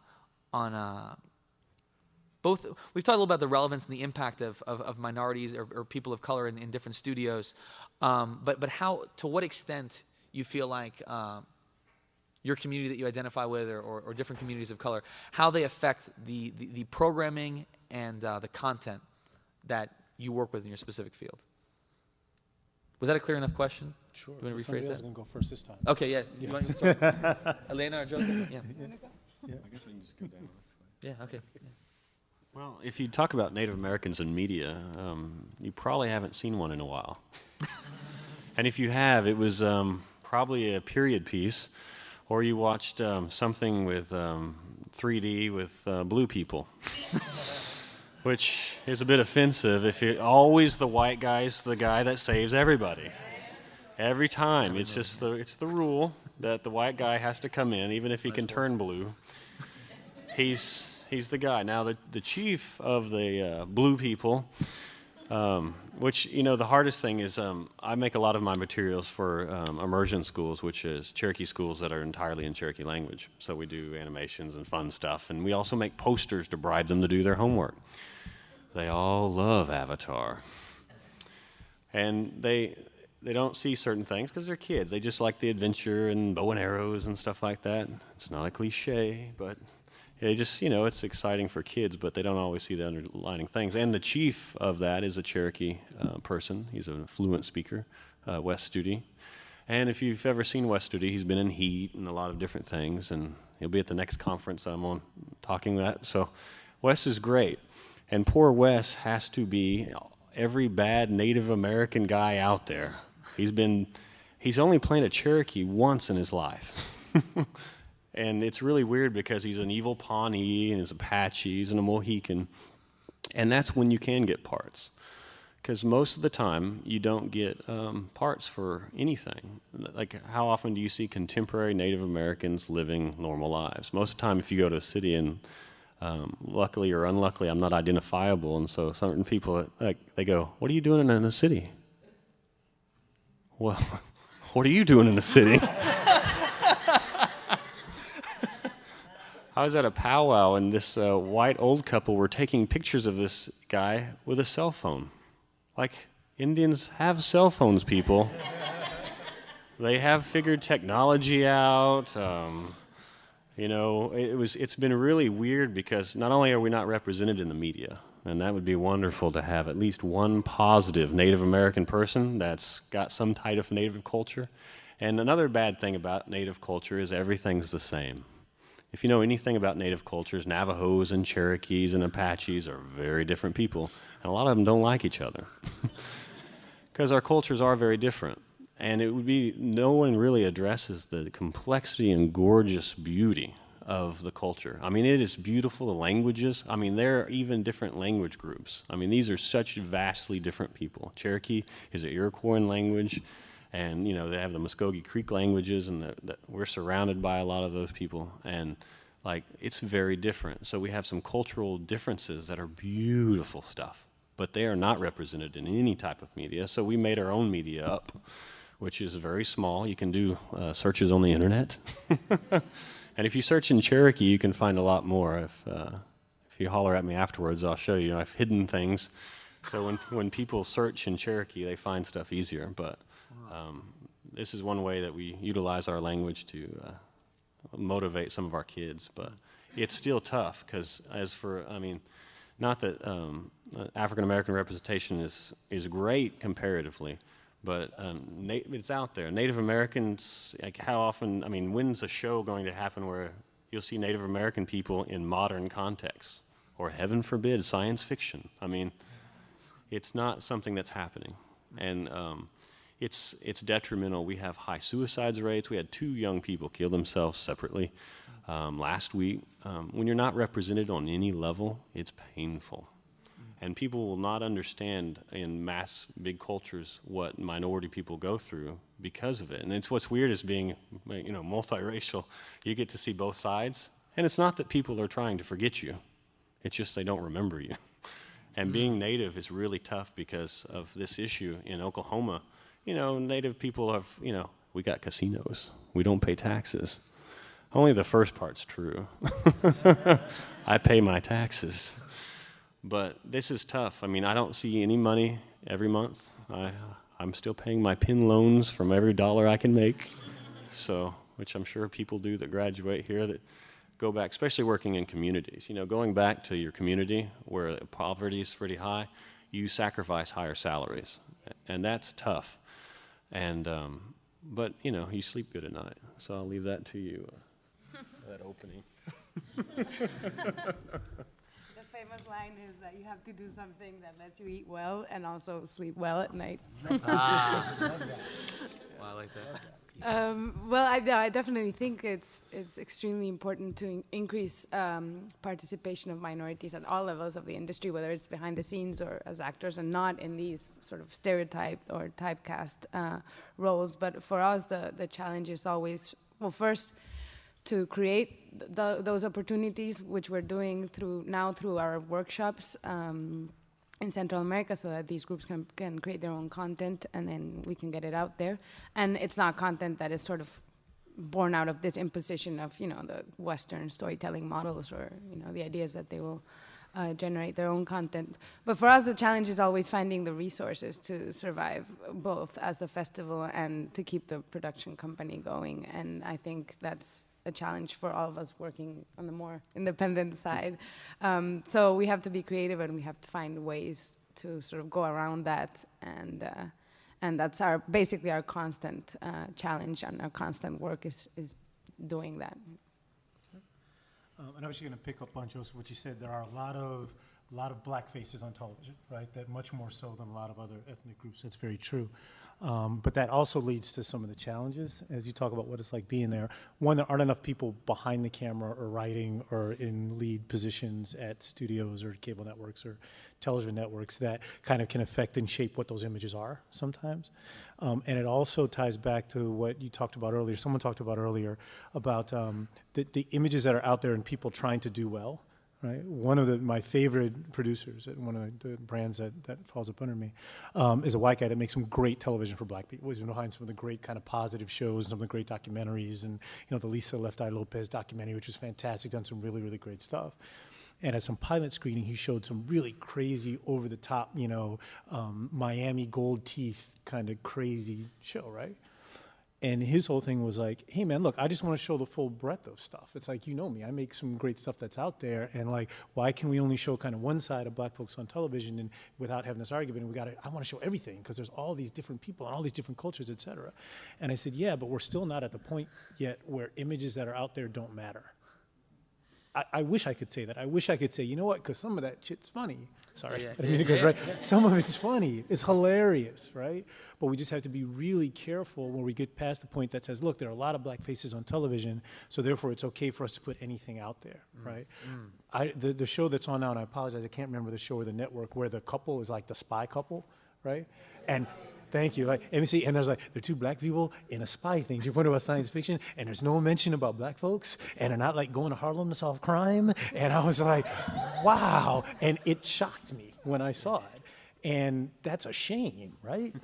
both. We've talked a little about the relevance and the impact of minorities or people of color in different studios, but how, to what extent you feel like your community that you identify with or different communities of color, how they affect the programming and the content that you work with in your specific field. Was that a clear enough question? Sure. Do you want to rephrase Somebody else that? is going to go first this time. Okay, yeah. You want to talk? Elena or Joseph? Yeah. I guess we can just go down. Yeah, okay. Yeah. Well, if you talk about Native Americans in media, you probably haven't seen one in a while. And if you have, it was probably a period piece, or you watched something with 3D with blue people. Which is a bit offensive if you're always the white guy's the guy that saves everybody. Every time. It's just it's the rule that the white guy has to come in, even if he can turn blue. He's the guy. Now the chief of the blue people Which, the hardest thing is I make a lot of my materials for immersion schools, which is Cherokee schools that are entirely in Cherokee language. So we do animations and fun stuff, and we also make posters to bribe them to do their homework. They all love Avatar. And they don't see certain things because they're kids. They just like the adventure and bow and arrows and stuff like that. It's not a cliche, but they just, it's exciting for kids, but they don't always see the underlining things. And the chief of that is a Cherokee person. He's a fluent speaker, Wes Studi. And if you've ever seen Wes Studi, he's been in Heat and a lot of different things, and he'll be at the next conference I'm on talking that. So Wes is great. And poor Wes has to be every bad Native American guy out there. He's only played a Cherokee once in his life. And it's really weird because he's an evil Pawnee and he's Apache and a Mohican. And that's when you can get parts. Because most of the time, you don't get parts for anything. Like, how often do you see contemporary Native Americans living normal lives? Most of the time, if you go to a city and luckily or unluckily, I'm not identifiable. And so certain people, they go, "What are you doing in the city?" Well, what are you doing in the city? I was at a powwow, and this white old couple were taking pictures of this guy with a cell phone. Like, Indians have cell phones, people. They have figured technology out. It's been really weird because not only are we not represented in the media, and that would be wonderful to have at least one positive Native American person that's got some type of Native culture. And another bad thing about Native culture is everything's the same. If you know anything about Native cultures, Navajos and Cherokees and Apaches are very different people, and a lot of them don't like each other because our cultures are very different. And no one really addresses the complexity and gorgeous beauty of the culture. I mean, it is beautiful, the languages. I mean, there are even different language groups. I mean, these are such vastly different people. Cherokee is an Iroquois language, and, they have the Muskogee Creek languages, and we're surrounded by a lot of those people, and, it's very different. So we have some cultural differences that are beautiful stuff, but they are not represented in any type of media, so we made our own media up, which is very small. You can do searches on the internet. And if you search in Cherokee, you can find a lot more. If you holler at me afterwards, I'll show you. I've hidden things. So when people search in Cherokee, they find stuff easier. But this is one way that we utilize our language to motivate some of our kids. But it's still tough because not that African-American representation is great comparatively, but it's out there. Native Americans, how often, when's a show going to happen where you'll see Native American people in modern contexts? Or heaven forbid, science fiction. It's not something that's happening. And it's detrimental. We have high suicide rates. We had 2 young people kill themselves separately last week. When you're not represented on any level, it's painful. And people will not understand in big cultures what minority people go through because of it. And it's what's weird is being, multiracial. You get to see both sides. And it's not that people are trying to forget you. It's just they don't remember you. And being Native is really tough because of this issue in Oklahoma. Native people have, we got casinos. We don't pay taxes. Only the first part's true. I pay my taxes. But this is tough. I don't see any money every month. I'm still paying my Penn loans from every dollar I can make. So, which I'm sure people do that graduate here that go back, especially working in communities. Going back to your community where poverty is pretty high, you sacrifice higher salaries. And that's tough. And, but, you sleep good at night. So I'll leave that to you, that opening. The famous line is that you have to do something that lets you eat well and also sleep well at night. Well, I like that. I definitely think it's extremely important to increase participation of minorities at all levels of the industry, whether it's behind the scenes or as actors, and not in these sort of stereotyped or typecast roles. But for us, the challenge is always, first, to create those opportunities, which we're doing through our workshops, in Central America, so that these groups can create their own content, and then we can get it out there. And it's not content that is sort of born out of this imposition of, you know, the Western storytelling models, or, you know, the ideas that they will generate their own content. But for us, the challenge is always finding the resources to survive both as a festival and to keep the production company going. And I think that's a challenge for all of us working on the more independent side. So we have to be creative, and we have to find ways to sort of go around that, and that's basically our constant challenge, and our constant work is doing that. And I was going to pick up on, Joseph, what you said. There are a lot of black faces on television, right? That much more so than a lot of other ethnic groups. That's very true. But that also leads to some of the challenges as you talk about what it's like being there. One, there aren't enough people behind the camera or writing or in lead positions at studios or cable networks or television networks that kind of can affect and shape what those images are sometimes. And it also ties back to what you talked about earlier, someone talked about earlier, about the images that are out there and people trying to do well. Right? One of my favorite producers at one of the brands that falls up under me is a white guy that makes some great television for black people. He's been behind some of the great kind of positive shows, some of the great documentaries, and, you know, the Lisa Left Eye Lopez documentary, which was fantastic, done some really, really great stuff. And at some pilot screening, he showed some really crazy, over-the-top, you know, Miami gold teeth kind of crazy show, right? And his whole thing was like, hey, man, look, I just want to show the full breadth of stuff. It's like, you know me, I make some great stuff that's out there. And like, why can we only show kind of one side of black folks on television and without having this argument? And I want to show everything because there's all these different people and all these different cultures, et cetera. And I said, yeah, but we're still not at the point yet where images that are out there don't matter. I wish I could say that. I wish I could say, you know what, because some of that shit's funny. Sorry, I didn't mean to go right. Some of it's funny. It's hilarious, right? But we just have to be really careful when we get past the point that says, look, there are a lot of black faces on television, so therefore it's okay for us to put anything out there, right? The show that's on now, and I apologize, I can't remember the show or the network, where the couple is like the spy couple, right? And thank you. Like, and see, and they're two black people in a spy thing. To your point about science fiction, and there's no mention about black folks, and they're not like going to Harlem to solve crime. And I was like, wow. And it shocked me when I saw it. And that's a shame, right?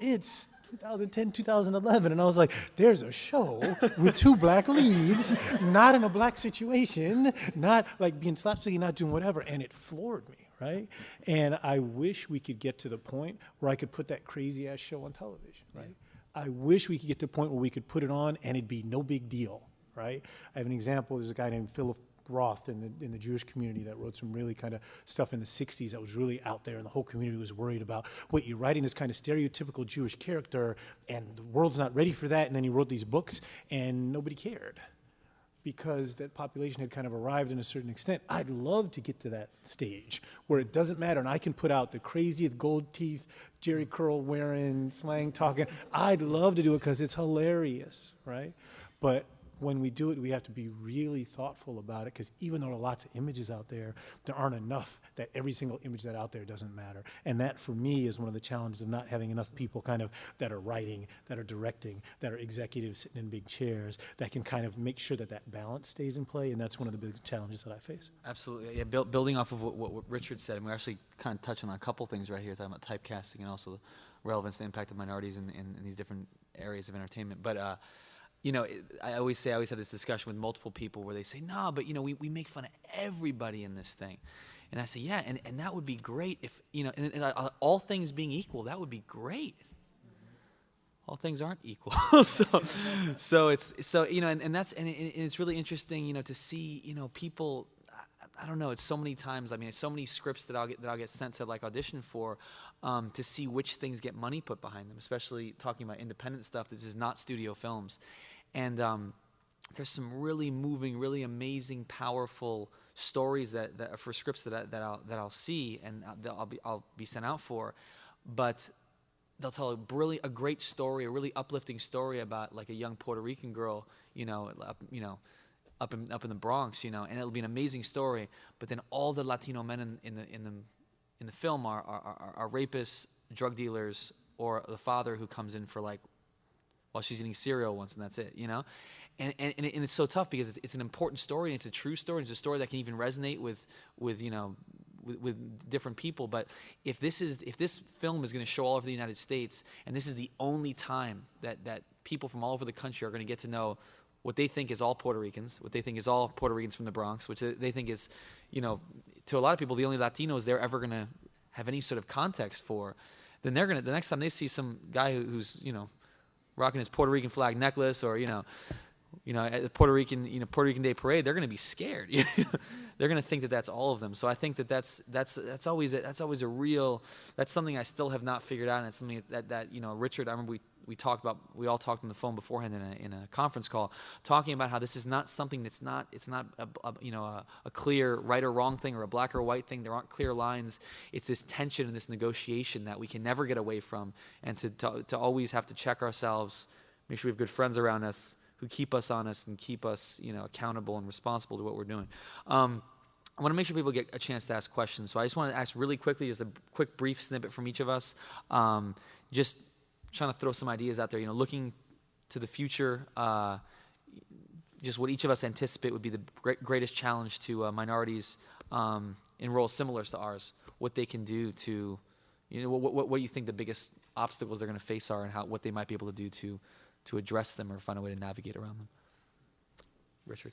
It's 2010, 2011, and I was like, there's a show with two black leads, not in a black situation, not like being slapsticky, not doing whatever, and it floored me. Right? And I wish we could get to the point where I could put that crazy ass show on television, right? I wish we could get to the point where we could put it on and it'd be no big deal, right? I have an example. There's a guy named Philip Roth in the Jewish community that wrote some really kind of stuff in the 60s that was really out there, and the whole community was worried about, wait, you're writing this kind of stereotypical Jewish character and the world's not ready for that, and then he wrote these books and nobody cared, because that population had kind of arrived in a certain extent. I'd love to get to that stage where it doesn't matter, and I can put out the craziest gold teeth, Jerry curl wearing, slang talking. I'd love to do it because it's hilarious, right? But when we do it, we have to be really thoughtful about it, because even though there are lots of images out there, there aren't enough that every single image that's out there doesn't matter. And that, for me, is one of the challenges of not having enough people kind of that are writing, that are directing, that are executives sitting in big chairs, that can kind of make sure that that balance stays in play, and that's one of the big challenges that I face. Absolutely. Yeah, building off of what Richard said, and we're actually kind of touching on a couple things right here, talking about typecasting and also the relevance and impact of minorities in these different areas of entertainment. But you know, I always have this discussion with multiple people where they say, no, but, you know, we make fun of everybody in this thing. And I say, yeah, and that would be great if, you know, and all things being equal, that would be great. All things aren't equal. so you know, and it's really interesting, you know, to see, you know, people, I don't know, it's so many times, I mean, it's so many scripts that I'll get sent to like audition for, to see which things get money put behind them, especially talking about independent stuff. This is not studio films. And there's some really moving, really amazing, powerful stories that for scripts that I'll see and I'll be sent out for, but they'll tell a great story, a really uplifting story about like a young Puerto Rican girl, up in the Bronx, you know, and it'll be an amazing story. But then all the Latino men in the film are rapists, drug dealers, or the father who comes in for like, while she's eating cereal once, and that's it, you know? And it's so tough because it's an important story, and it's a true story, and it's a story that can even resonate with you know, with different people. But if this film is going to show all over the United States, and this is the only time that people from all over the country are going to get to know what they think is all Puerto Ricans, what they think is all Puerto Ricans from the Bronx, which they think is, to a lot of people, the only Latinos they're ever going to have any sort of context for, then they're the next time they see some guy who's rocking his Puerto Rican flag necklace, or at the Puerto Rican Day Parade, they're going to be scared. They're going to think that that's all of them. So I think that's always a real, that's something I still have not figured out, and it's something that Richard, I remember we all talked on the phone beforehand in a conference call, talking about how this is not something it's not a clear right or wrong thing, or a black or white thing. There aren't clear lines. It's this tension and this negotiation that we can never get away from, and to always have to check ourselves, make sure we have good friends around us who keep us honest and keep us accountable and responsible to what we're doing. I want to make sure people get a chance to ask questions. So I just want to ask really quickly, just a quick brief snippet from each of us. Just trying to throw some ideas out there, looking to the future, just what each of us anticipate would be the greatest challenge to minorities in roles similar to ours, what they can do to, what do you think the biggest obstacles they're going to face are, and what they might be able to do to address them or find a way to navigate around them. Richard?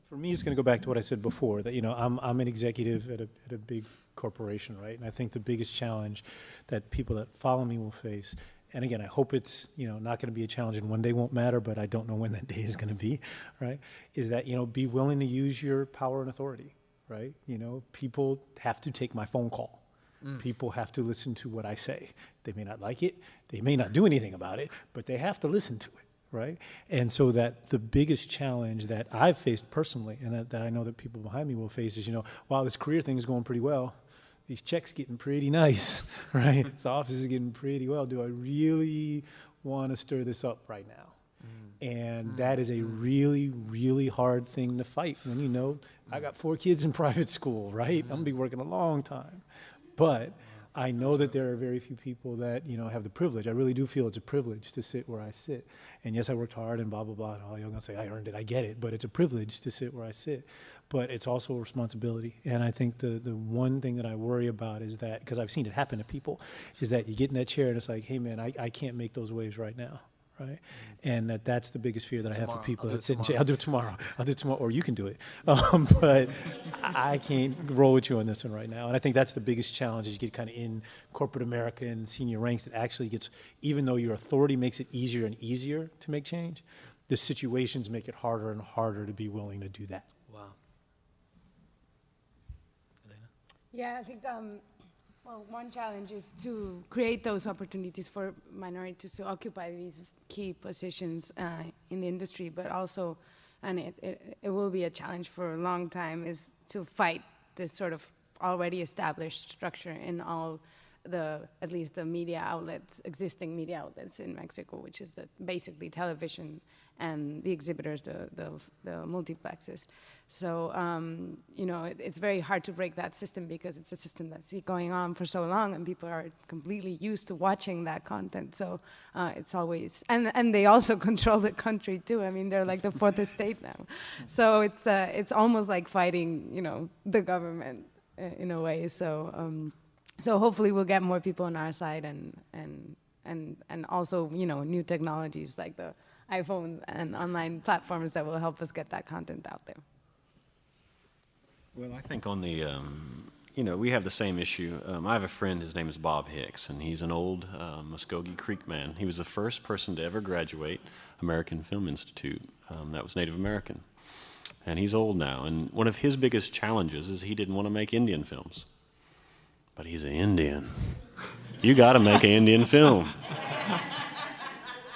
For me, it's going to go back to what I said before, that I'm an executive at a big corporation, right? And I think the biggest challenge that people that follow me will face, and again, I hope it's not going to be a challenge and one day won't matter, but I don't know when that day is going to be, right? Is that be willing to use your power and authority, right? People have to take my phone call. People have to listen to what I say. They may not like it, they may not do anything about it, but they have to listen to it. Right? And so that the biggest challenge that I've faced personally, and that I know that people behind me will face, is, wow, this career thing is going pretty well. These checks getting pretty nice, right? This office is getting pretty well. Do I really want to stir this up right now? And that is a really, really hard thing to fight when, I got 4 kids in private school, right? I'm going to be working a long time. But I know that there are very few people that, have the privilege. I really do feel it's a privilege to sit where I sit. And yes, I worked hard and blah, blah, blah, and all. You're going to say, I earned it, I get it. But it's a privilege to sit where I sit. But it's also a responsibility. And I think the one thing that I worry about is that, because I've seen it happen to people, is that you get in that chair and it's like, hey, man, I can't make those waves right now. Right? And that's the biggest fear that I have for people that sit in jail. I'll do it tomorrow, or you can do it. But I can't roll with you on this one right now. And I think that's the biggest challenge, is you get kind of in corporate America and senior ranks, that actually gets, even though your authority makes it easier and easier to make change, the situations make it harder and harder to be willing to do that. Wow. Elena? Yeah, I think one challenge is to create those opportunities for minorities to occupy these key positions in the industry, but also, and it will be a challenge for a long time, is to fight this sort of already established structure in all at least the media outlets, existing media outlets in Mexico, which is basically television and the exhibitors, the multiplexes. So, it's very hard to break that system, because it's a system that's been going on for so long, and people are completely used to watching that content. So it's always, and they also control the country too. I mean, they're like the 4th estate now. So it's almost like fighting, the government in a way. So hopefully we'll get more people on our side, and also, new technologies like the iPhones and online platforms that will help us get that content out there. Well, I think on the, we have the same issue. I have a friend, his name is Bob Hicks, and he's an old Muskogee Creek man. He was the first person to ever graduate American Film Institute. That was Native American. And he's old now, and one of his biggest challenges is he didn't want to make Indian films. But he's an Indian. You got to make an Indian film.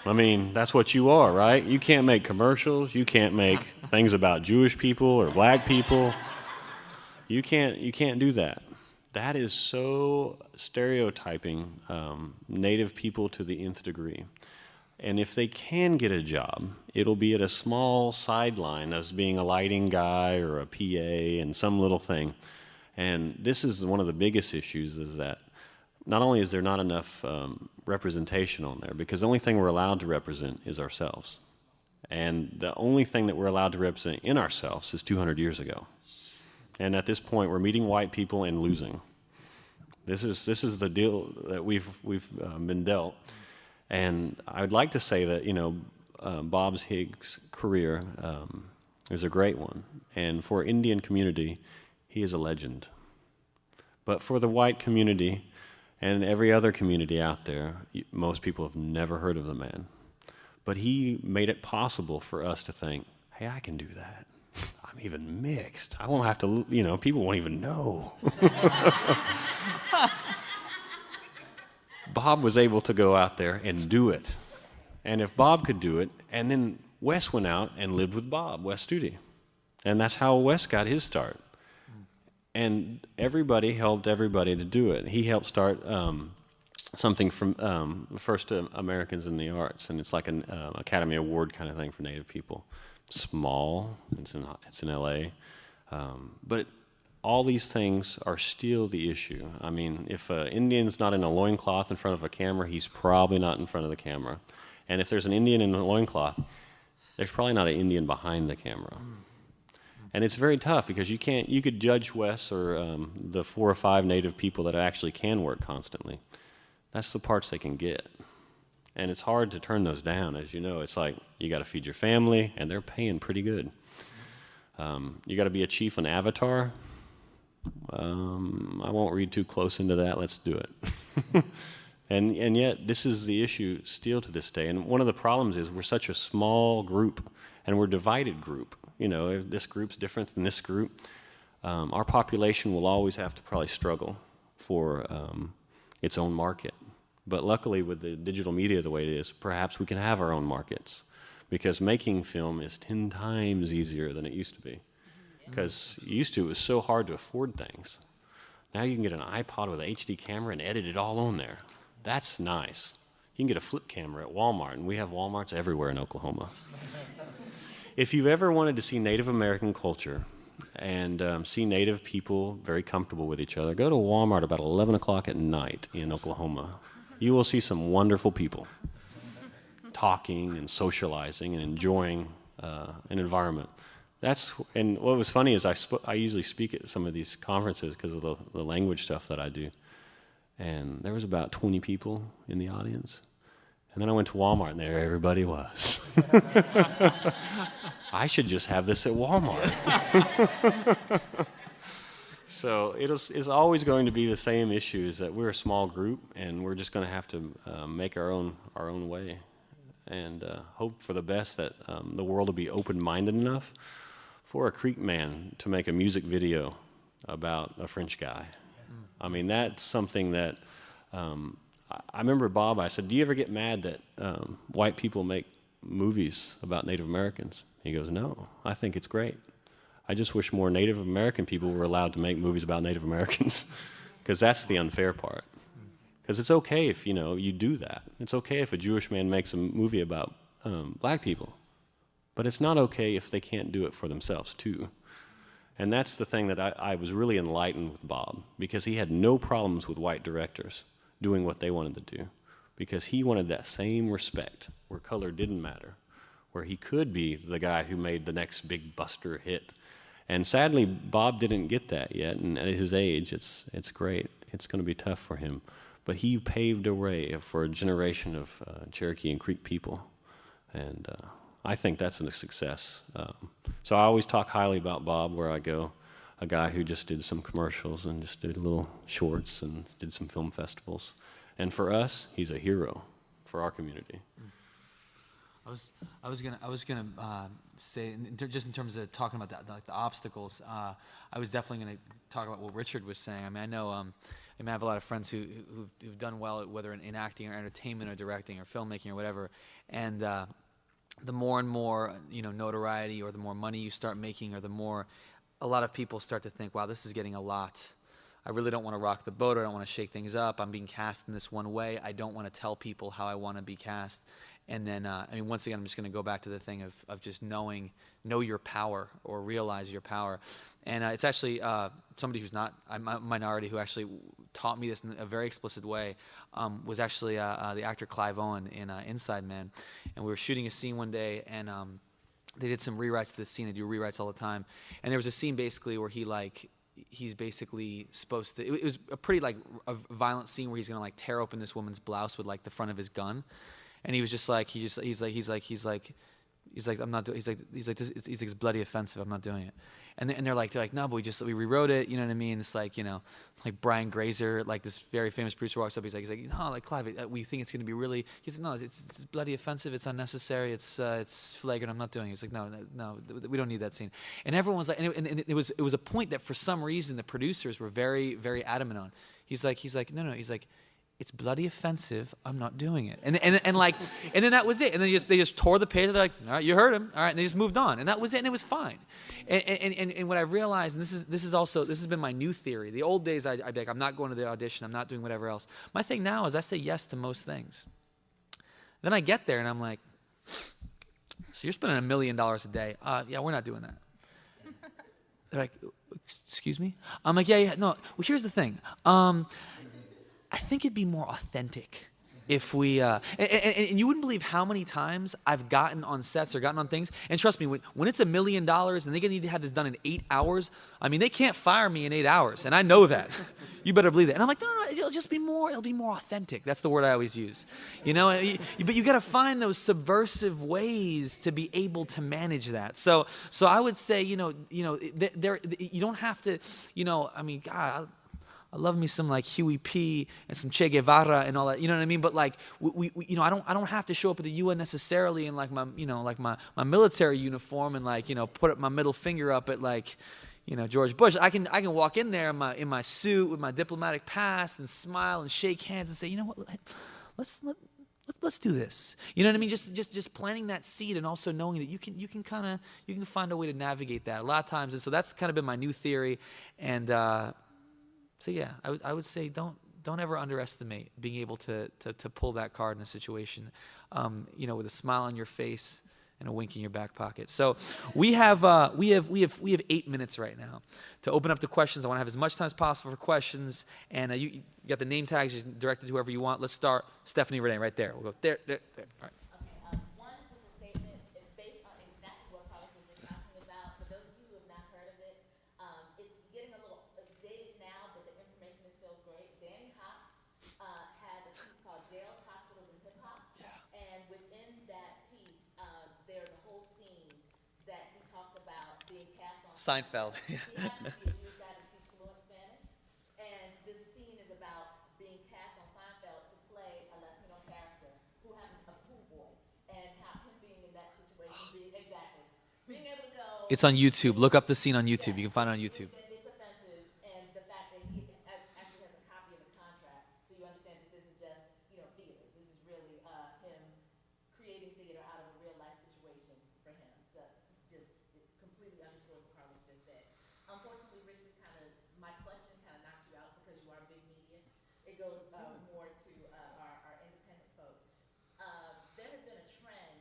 I mean, that's what you are, right? You can't make commercials. You can't make things about Jewish people or black people. You can't do that. That is so stereotyping Native people to the nth degree. And if they can get a job, it'll be at a small sideline as being a lighting guy or a PA and some little thing. And this is one of the biggest issues, is that not only is there not enough representation on there, because the only thing we're allowed to represent is ourselves. And the only thing that we're allowed to represent in ourselves is 200 years ago. And at this point, we're meeting white people and losing. This is the deal that we've been dealt. And I'd like to say that, Bob Higgs' career is a great one. And for Indian community, he is a legend. But for the white community and every other community out there, most people have never heard of the man. But he made it possible for us to think, hey, I can do that. I'm even mixed. I won't have to, people won't even know. Bob was able to go out there and do it. And if Bob could do it, and then Wes went out and lived with Bob, Wes Studi. And that's how Wes got his start. And everybody helped everybody to do it. He helped start something from First Americans in the Arts, and it's like an Academy Award kind of thing for Native people. Small, it's in L.A., but all these things are still the issue. I mean, if an Indian's not in a loincloth in front of a camera, he's probably not in front of the camera. And if there's an Indian in a loincloth, there's probably not an Indian behind the camera. And it's very tough because you could judge Wes or the 4 or 5 Native people that actually can work constantly. That's the parts they can get. And it's hard to turn those down, as you know. It's like you got to feed your family, and they're paying pretty good. You got to be a chief on Avatar. I won't read too close into that. Let's do it. And yet, this is the issue still to this day. And one of the problems is we're such a small group, and we're a divided group. If this group's different than this group, our population will always have to probably struggle for its own market. But luckily, with the digital media the way it is, perhaps we can have our own markets, because making film is 10 times easier than it used to be. Because it was so hard to afford things. Now you can get an iPod with an HD camera and edit it all on there. That's nice. You can get a flip camera at Walmart, and we have Walmarts everywhere in Oklahoma. If you've ever wanted to see Native American culture and see Native people very comfortable with each other, go to Walmart about 11 o'clock at night in Oklahoma. You will see some wonderful people talking and socializing and enjoying an environment. And what was funny is I usually speak at some of these conferences because of the language stuff that I do. And there was about 20 people in the audience. And then I went to Walmart, and there everybody was. I should just have this at Walmart. So it's always going to be the same issue, is that we're a small group, and we're just going to have to make our own way, and hope for the best that the world will be open-minded enough for a Creek man to make a music video about a French guy. I mean, that's something that I remember Bob, I said, do you ever get mad that white people make movies about Native Americans? He goes, no, I think it's great. I just wish more Native American people were allowed to make movies about Native Americans, because that's the unfair part. Because it's okay if, you do that. It's okay if a Jewish man makes a movie about black people, but it's not okay if they can't do it for themselves, too. And that's the thing that I was really enlightened with Bob, because he had no problems with white directors doing what they wanted to do, because he wanted that same respect where color didn't matter, where he could be the guy who made the next big buster hit. And sadly, Bob didn't get that yet, and at his age, it's great. It's going to be tough for him. But he paved a way for a generation of Cherokee and Creek people, and I think that's a success. So I always talk highly about Bob where I go, a guy who just did some commercials and just did little shorts and did some film festivals. And for us, he's a hero for our community. I was gonna say, just in terms of talking about the obstacles, I was definitely gonna talk about what Richard was saying. I mean, I know I have a lot of friends who've done well, whether in acting or entertainment or directing or filmmaking or whatever, and the more and more notoriety, or the more money you start making, or the more a lot of people start to think, wow, this is getting a lot. I really don't want to rock the boat. I don't want to shake things up. I'm being cast in this one way. I don't want to tell people how I want to be cast. And then, once again, I'm just going to go back to the thing of just know your power, or realize your power. And it's actually somebody who's not a minority who actually taught me this in a very explicit way, was actually the actor Clive Owen in Inside Man. And we were shooting a scene one day, and they did some rewrites to the scene. They do rewrites all the time, and there was a scene basically where he's basically supposed to. It was a pretty like a violent scene where he's gonna like tear open this woman's blouse with like the front of his gun, and he was just like he's like I'm not doing. He's like it's bloody offensive. I'm not doing it. And they're like no, but we rewrote it. You know what I mean? It's like like Brian Grazer, like this very famous producer walks up. He's like no, like Clive, we think it's going to be really. He said no, it's bloody offensive. It's unnecessary. It's flagrant. I'm not doing it. He's like no, we don't need that scene. And everyone was like, and it was a point that for some reason the producers were very very adamant on. He's like no. He's like, it's bloody offensive. I'm not doing it. And then that was it. And then they just tore the page. They're like, all right, you heard him. All right, and they just moved on. And that was it. And it was fine. And what I realized, and this has been my new theory. The old days, I'd be like, I'm not going to the audition. I'm not doing whatever else. My thing now is I say yes to most things. Then I get there and I'm like, so you're spending $1 million a day? Yeah, we're not doing that. They're like, excuse me? I'm like, yeah. No. Well, here's the thing. I think it'd be more authentic if we, and you wouldn't believe how many times I've gotten on sets or gotten on things, and trust me, when it's $1 million and they need to have this done in 8 hours, I mean, they can't fire me in 8 hours, and I know that. You better believe that. And I'm like, no, it'll be more authentic. That's the word I always use. But you got to find those subversive ways to be able to manage that. So I would say, you don't have to, I mean, God, I love me some like Huey P and some Che Guevara and all that, you know what I mean? But like I don't have to show up at the UN necessarily in like my my military uniform and like put up my middle finger up at like George Bush. I can walk in there in my suit with my diplomatic pass and smile and shake hands and say, you know what, let's do this. You know what I mean? Just planting that seed and also knowing that you can find a way to navigate that a lot of times. And so that's kind of been my new theory. And so yeah, I would say don't ever underestimate being able to pull that card in a situation, with a smile on your face and a wink in your back pocket. So we have 8 minutes right now to open up to questions. I want to have as much time as possible for questions. And you got the name tags, you can direct it to whoever you want. Let's start Stephanie Renee right there. We'll go there. All right. Seinfeld. He happens to be a Jewish guy that speaks fluent Spanish, and this scene is about being cast on Seinfeld to play a Latino character who happens a pool boy, and how him being in that situation, being able to go. It's on YouTube. Look up the scene on YouTube. You can find it on YouTube. It's offensive, and the fact that he actually has a copy of the contract, so you understand this isn't just theater. This is really him creating theater out of a real life situation for him. So just completely underscores what Carlos just said. Unfortunately, Rich, my question kind of knocked you out because you are big media. It goes more to our independent folks. There has been a trend,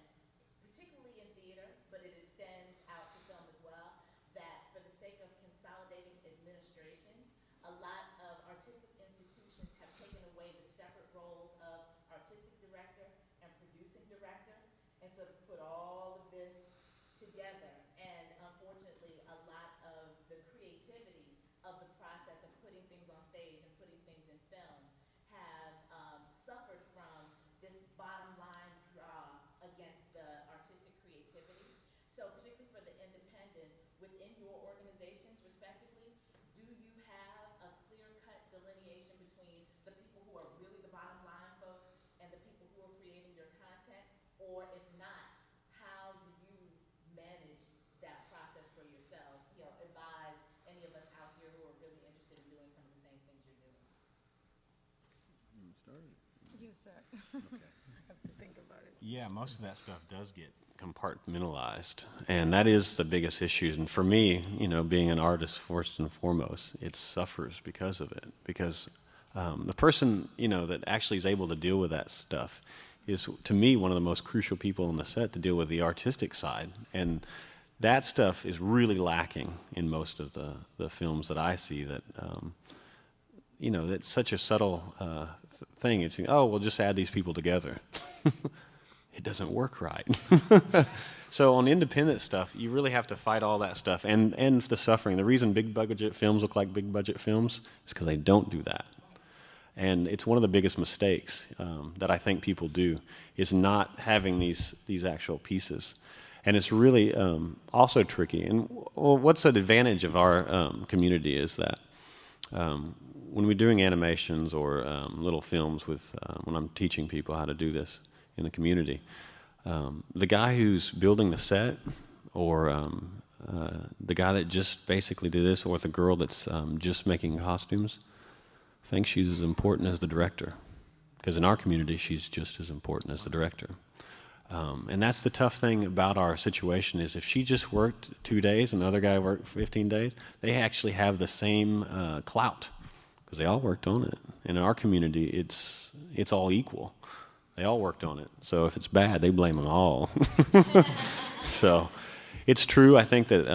particularly in theater, but it extends out to film as well, that for the sake of consolidating administration, a lot of artistic institutions have taken away the separate roles of artistic director and producing director, and sort of put all of this together. And unfortunately, a lot of the creativity of the process of putting things on stage and putting things in film have suffered from this bottom line draw against the artistic creativity. So particularly for the independents within your organizations respectively, do you have a clear-cut delineation between the people who are really the bottom line folks and the people who are creating your content? Or if not, how do you manage that process for yourselves? Advise any of us out here who are really interested in doing some of the same things you're doing. You, sir. Okay. I have to think about it. Yeah, most of that stuff does get compartmentalized, and that is the biggest issue. And for me, being an artist first and foremost, it suffers because of it. Because the person, that actually is able to deal with that stuff is, to me, one of the most crucial people on the set to deal with the artistic side. And that stuff is really lacking in most of the films that I see. That that's such a subtle thing. It's we'll just add these people together. it doesn't work right. So on independent stuff, you really have to fight all that stuff and the suffering. The reason big budget films look like big budget films is because they don't do that. And it's one of the biggest mistakes that I think people do, is not having these actual pieces. And it's really also tricky. And what's an advantage of our community is that when we're doing animations or little films with, when I'm teaching people how to do this in the community, the guy who's building the set, or the guy that just basically did this, or the girl that's just making costumes, thinks she's as important as the director. Because in our community, she's just as important as the director. And that's the tough thing about our situation, is if she just worked 2 days and the other guy worked 15 days, they actually have the same clout, because they all worked on it. And in our community, it's all equal. They all worked on it. So if it's bad, they blame them all. So it's true. I think that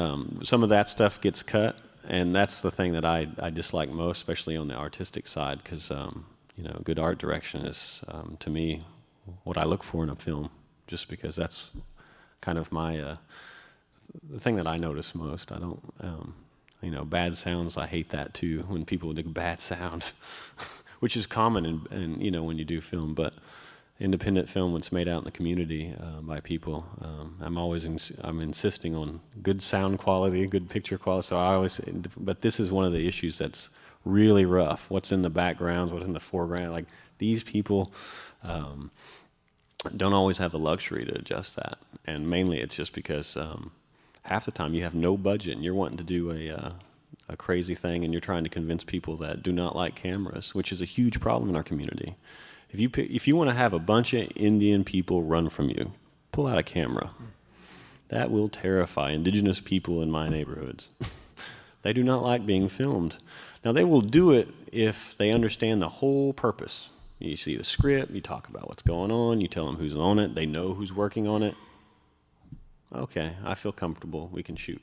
some of that stuff gets cut, and that's the thing that I dislike most, especially on the artistic side, because good art direction is, to me, what I look for in a film, just because that's kind of my the thing that I notice most. I don't, bad sounds, I hate that too, when people do bad sounds, which is common in when you do film, but independent film, when it's made out in the community by people, I'm insisting on good sound quality, good picture quality. So but this is one of the issues that's really rough. What's in the backgrounds, what's in the foreground, like these people don't always have the luxury to adjust that. And mainly it's just because half the time you have no budget and you're wanting to do a crazy thing, and you're trying to convince people that do not like cameras, which is a huge problem in our community. If you want to have a bunch of Indian people run from you, pull out a camera. That will terrify indigenous people in my neighborhoods. They do not like being filmed. Now, they will do it if they understand the whole purpose. You see the script, you talk about what's going on, you tell them who's on it, they know who's working on it. Okay, I feel comfortable, we can shoot.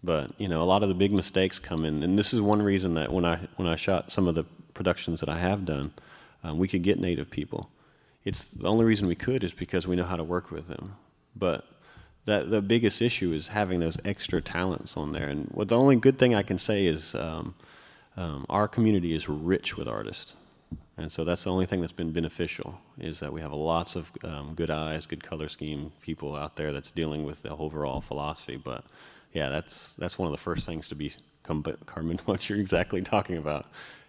But, a lot of the big mistakes come in, and this is one reason that when I shot some of the productions that I have done, we could get Native people. It's the only reason we could is because we know how to work with them. But the biggest issue is having those extra talents on there. And the only good thing I can say is our community is rich with artists. And so that's the only thing that's been beneficial, is that we have lots of good eyes, good color scheme people out there that's dealing with the overall philosophy. But yeah, that's one of the first things to become Carmen, what you're exactly talking about.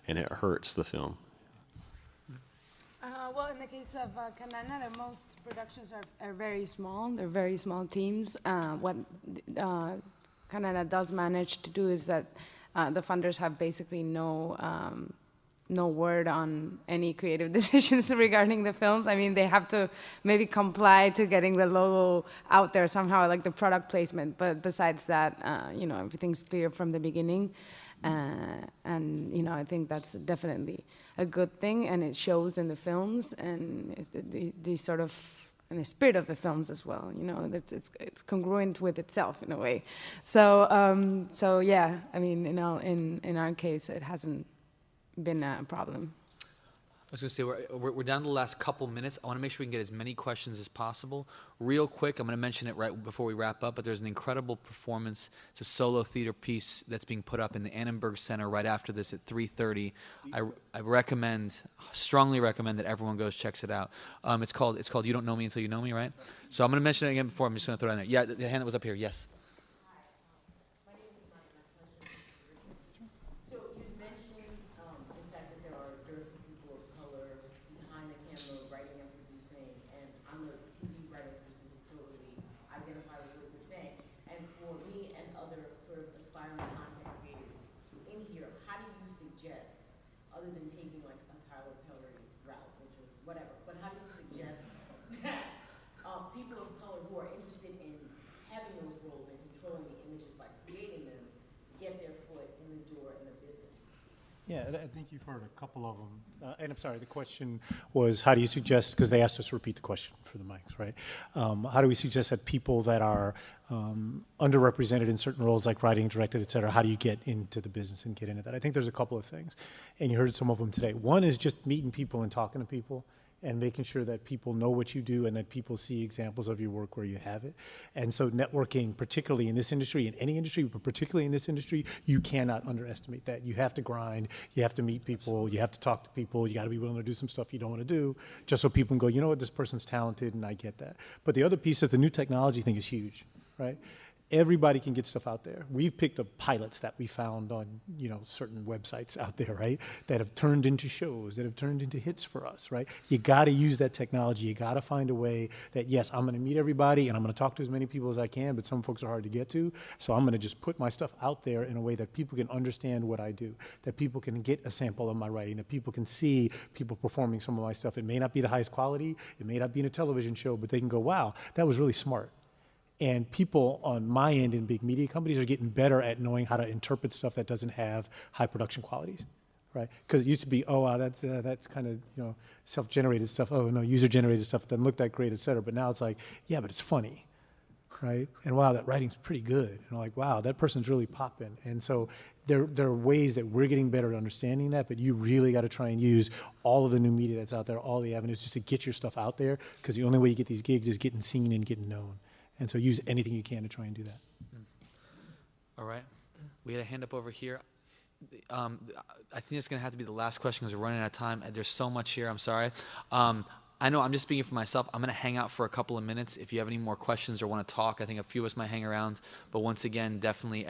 And it hurts the film. Well, in the case of Canana, most productions are very small. They're very small teams. What Canana does manage to do is that the funders have basically no word on any creative decisions regarding the films. I mean, they have to maybe comply to getting the logo out there somehow, like the product placement. But besides that, everything's clear from the beginning. And I think that's definitely a good thing, and it shows in the films, and the sort of in the spirit of the films as well. It's congruent with itself in a way. So yeah, I mean, in our case, it hasn't been a problem. I was going to say, we're down to the last couple minutes. I want to make sure we can get as many questions as possible. Real quick, I'm going to mention it right before we wrap up, but there's an incredible performance. It's a solo theater piece that's being put up in the Annenberg Center right after this at 3:30. I strongly recommend that everyone goes, checks it out. It's called You Don't Know Me Until You Know Me, right? So I'm going to mention it again before. I'm just going to throw it in there. Yeah, the hand that was up here, yes. Yeah, I think you've heard a couple of them. And I'm sorry, the question was, how do you suggest, because they asked us to repeat the question for the mics, right? How do we suggest that people that are underrepresented in certain roles, like writing, directed, et cetera, how do you get into the business and get into that? I think there's a couple of things, and you heard some of them today. One is just meeting people and talking to people and making sure that people know what you do and that people see examples of your work where you have it. And so networking, particularly in this industry, in any industry, but particularly in this industry, you cannot underestimate that. You have to grind, you have to meet people, you have to talk to people, you gotta be willing to do some stuff you don't wanna do, just so people can go, you know what, this person's talented and I get that. But the other piece is the new technology thing is huge, right? Everybody can get stuff out there. We've picked up pilots that we found on, certain websites out there, right? That have turned into shows, that have turned into hits for us, right? You gotta use that technology. You gotta find a way that, yes, I'm gonna meet everybody and I'm gonna talk to as many people as I can, but some folks are hard to get to. So I'm gonna just put my stuff out there in a way that people can understand what I do, that people can get a sample of my writing, that people can see people performing some of my stuff. It may not be the highest quality, it may not be in a television show, but they can go, wow, that was really smart. And people on my end in big media companies are getting better at knowing how to interpret stuff that doesn't have high production qualities, right? Because it used to be, oh, wow, that's kind of self-generated stuff. Oh no, user-generated stuff doesn't look that great, et cetera. But now it's like, yeah, but it's funny, right? And wow, that writing's pretty good. And like, wow, that person's really popping. And so there are ways that we're getting better at understanding that. But you really got to try and use all of the new media that's out there, all the avenues, just to get your stuff out there. Because the only way you get these gigs is getting seen and getting known. And so use anything you can to try and do that. All right. We had a hand up over here. I think it's going to have to be the last question because we're running out of time. There's so much here. I'm sorry. I know I'm just speaking for myself. I'm going to hang out for a couple of minutes. If you have any more questions or want to talk, I think a few of us might hang around. But once again, definitely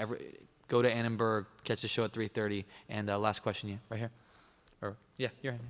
go to Annenberg, catch the show at 3:30. And last question, yeah, right here. Or yeah, you're right.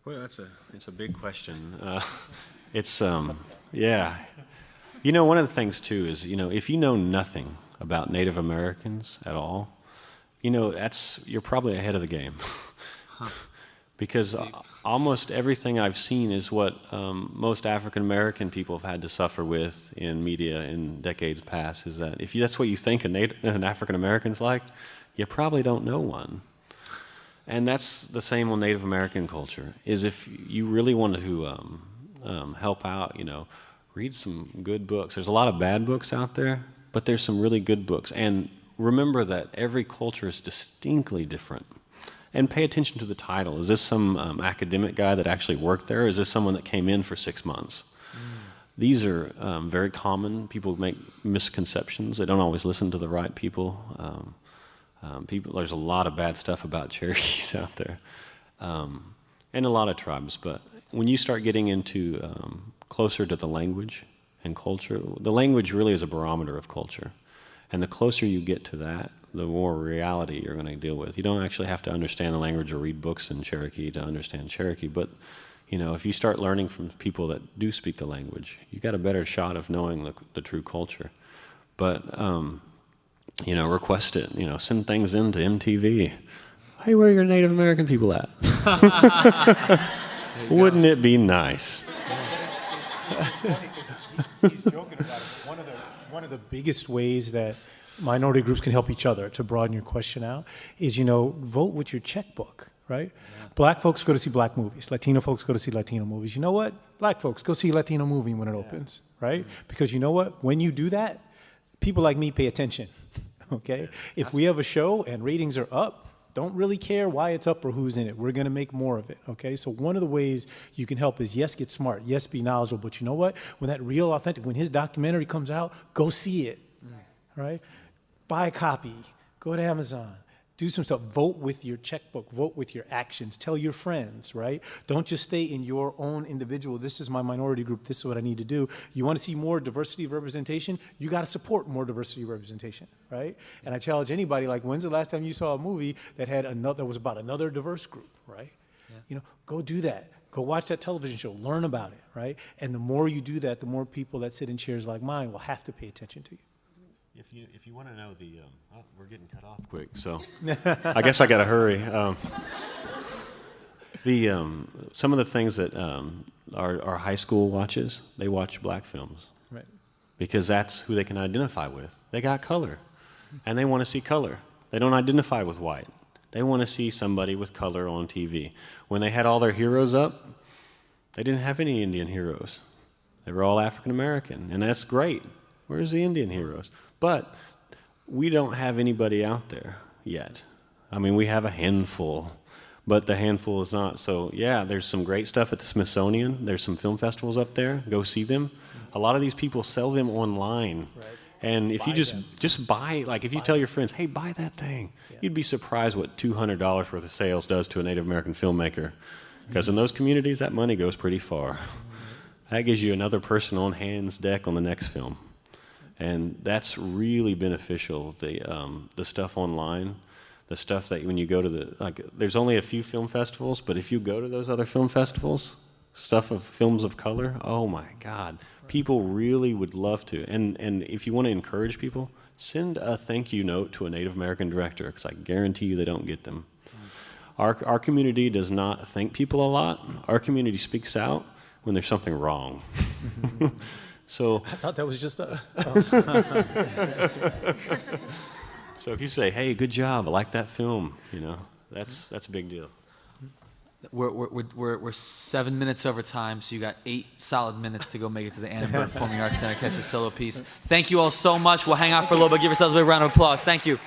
Well, it's a big question. Yeah. One of the things too is, if you know nothing about Native Americans at all, you're probably ahead of the game. Because almost everything I've seen is what most African American people have had to suffer with in media in decades past, is that if that's what you think an African American's like, you probably don't know one. And that's the same with Native American culture, is if you really want to help out, read some good books. There's a lot of bad books out there, but there's some really good books. And remember that every culture is distinctly different. And pay attention to the title. Is this some academic guy that actually worked there, or is this someone that came in for 6 months? These are very common. People make misconceptions. They don't always listen to the right people. There's a lot of bad stuff about Cherokees out there, and a lot of tribes. But when you start getting into closer to the language and culture, the language really is a barometer of culture. And the closer you get to that, the more reality you're going to deal with. You don't actually have to understand the language or read books in Cherokee to understand Cherokee. But, if you start learning from people that do speak the language, you got a better shot of knowing the true culture. But request it, send things into MTV. Hey, where are your Native American people at? Wouldn't it be nice? He's joking about it. One of the biggest ways that minority groups can help each other, to broaden your question out, is, vote with your checkbook, right? Yeah. Black folks go to see black movies. Latino folks go to see Latino movies. You know what? Black folks go see a Latino movie when it opens, right? Because you know what? When you do that, people like me pay attention. Okay? If we have a show and ratings are up, don't really care why it's up or who's in it. We're going to make more of it. Okay? So one of the ways you can help is, yes, get smart. Yes, be knowledgeable. But you know what? When that real authentic, when his documentary comes out, go see it. Right? Buy a copy. Go to Amazon. Do some stuff. Vote with your checkbook. Vote with your actions. Tell your friends, right? Don't just stay in your own individual, this is my minority group, this is what I need to do. You want to see more diversity of representation? You got to support more diversity of representation, right? And I challenge anybody, like, when's the last time you saw a movie that had that was about another diverse group, right? Yeah. You know, go do that. Go watch that television show. Learn about it, right? And the more you do that, the more people that sit in chairs like mine will have to pay attention to you. If you want to know we're getting cut off quick, so I guess I got to hurry. Some of the things that our high school watches, they watch black films, right? Because that's who they can identify with. They got color, and they want to see color. They don't identify with white. They want to see somebody with color on TV. When they had all their heroes up, they didn't have any Indian heroes. They were all African American, and that's great. Where's the Indian heroes? But we don't have anybody out there yet. I mean, we have a handful, but the handful is not. So, yeah, there's some great stuff at the Smithsonian. There's some film festivals up there. Go see them. A lot of these people sell them online. Right. And if you just buy, like if you tell your friends, hey, buy that thing, you'd be surprised what $200 worth of sales does to a Native American filmmaker. Because in those communities, that money goes pretty far. That gives you another person on hands deck on the next film. And that's really beneficial. The stuff online, the stuff that when you go to there's only a few film festivals, but if you go to those other film festivals, stuff of films of color, oh my God, people really would love to. And if you want to encourage people, send a thank you note to a Native American director, because I guarantee you they don't get them. Our community does not thank people a lot. Our community speaks out when there's something wrong. So I thought that was just us. So if you say, "Hey, good job, I like that film," you know, that's a big deal. We're 7 minutes over time, so you got 8 solid minutes to go make it to the Annenberg Performing Arts Center catch a solo piece. Thank you all so much. We'll hang out for a little bit. Give yourselves a big round of applause. Thank you.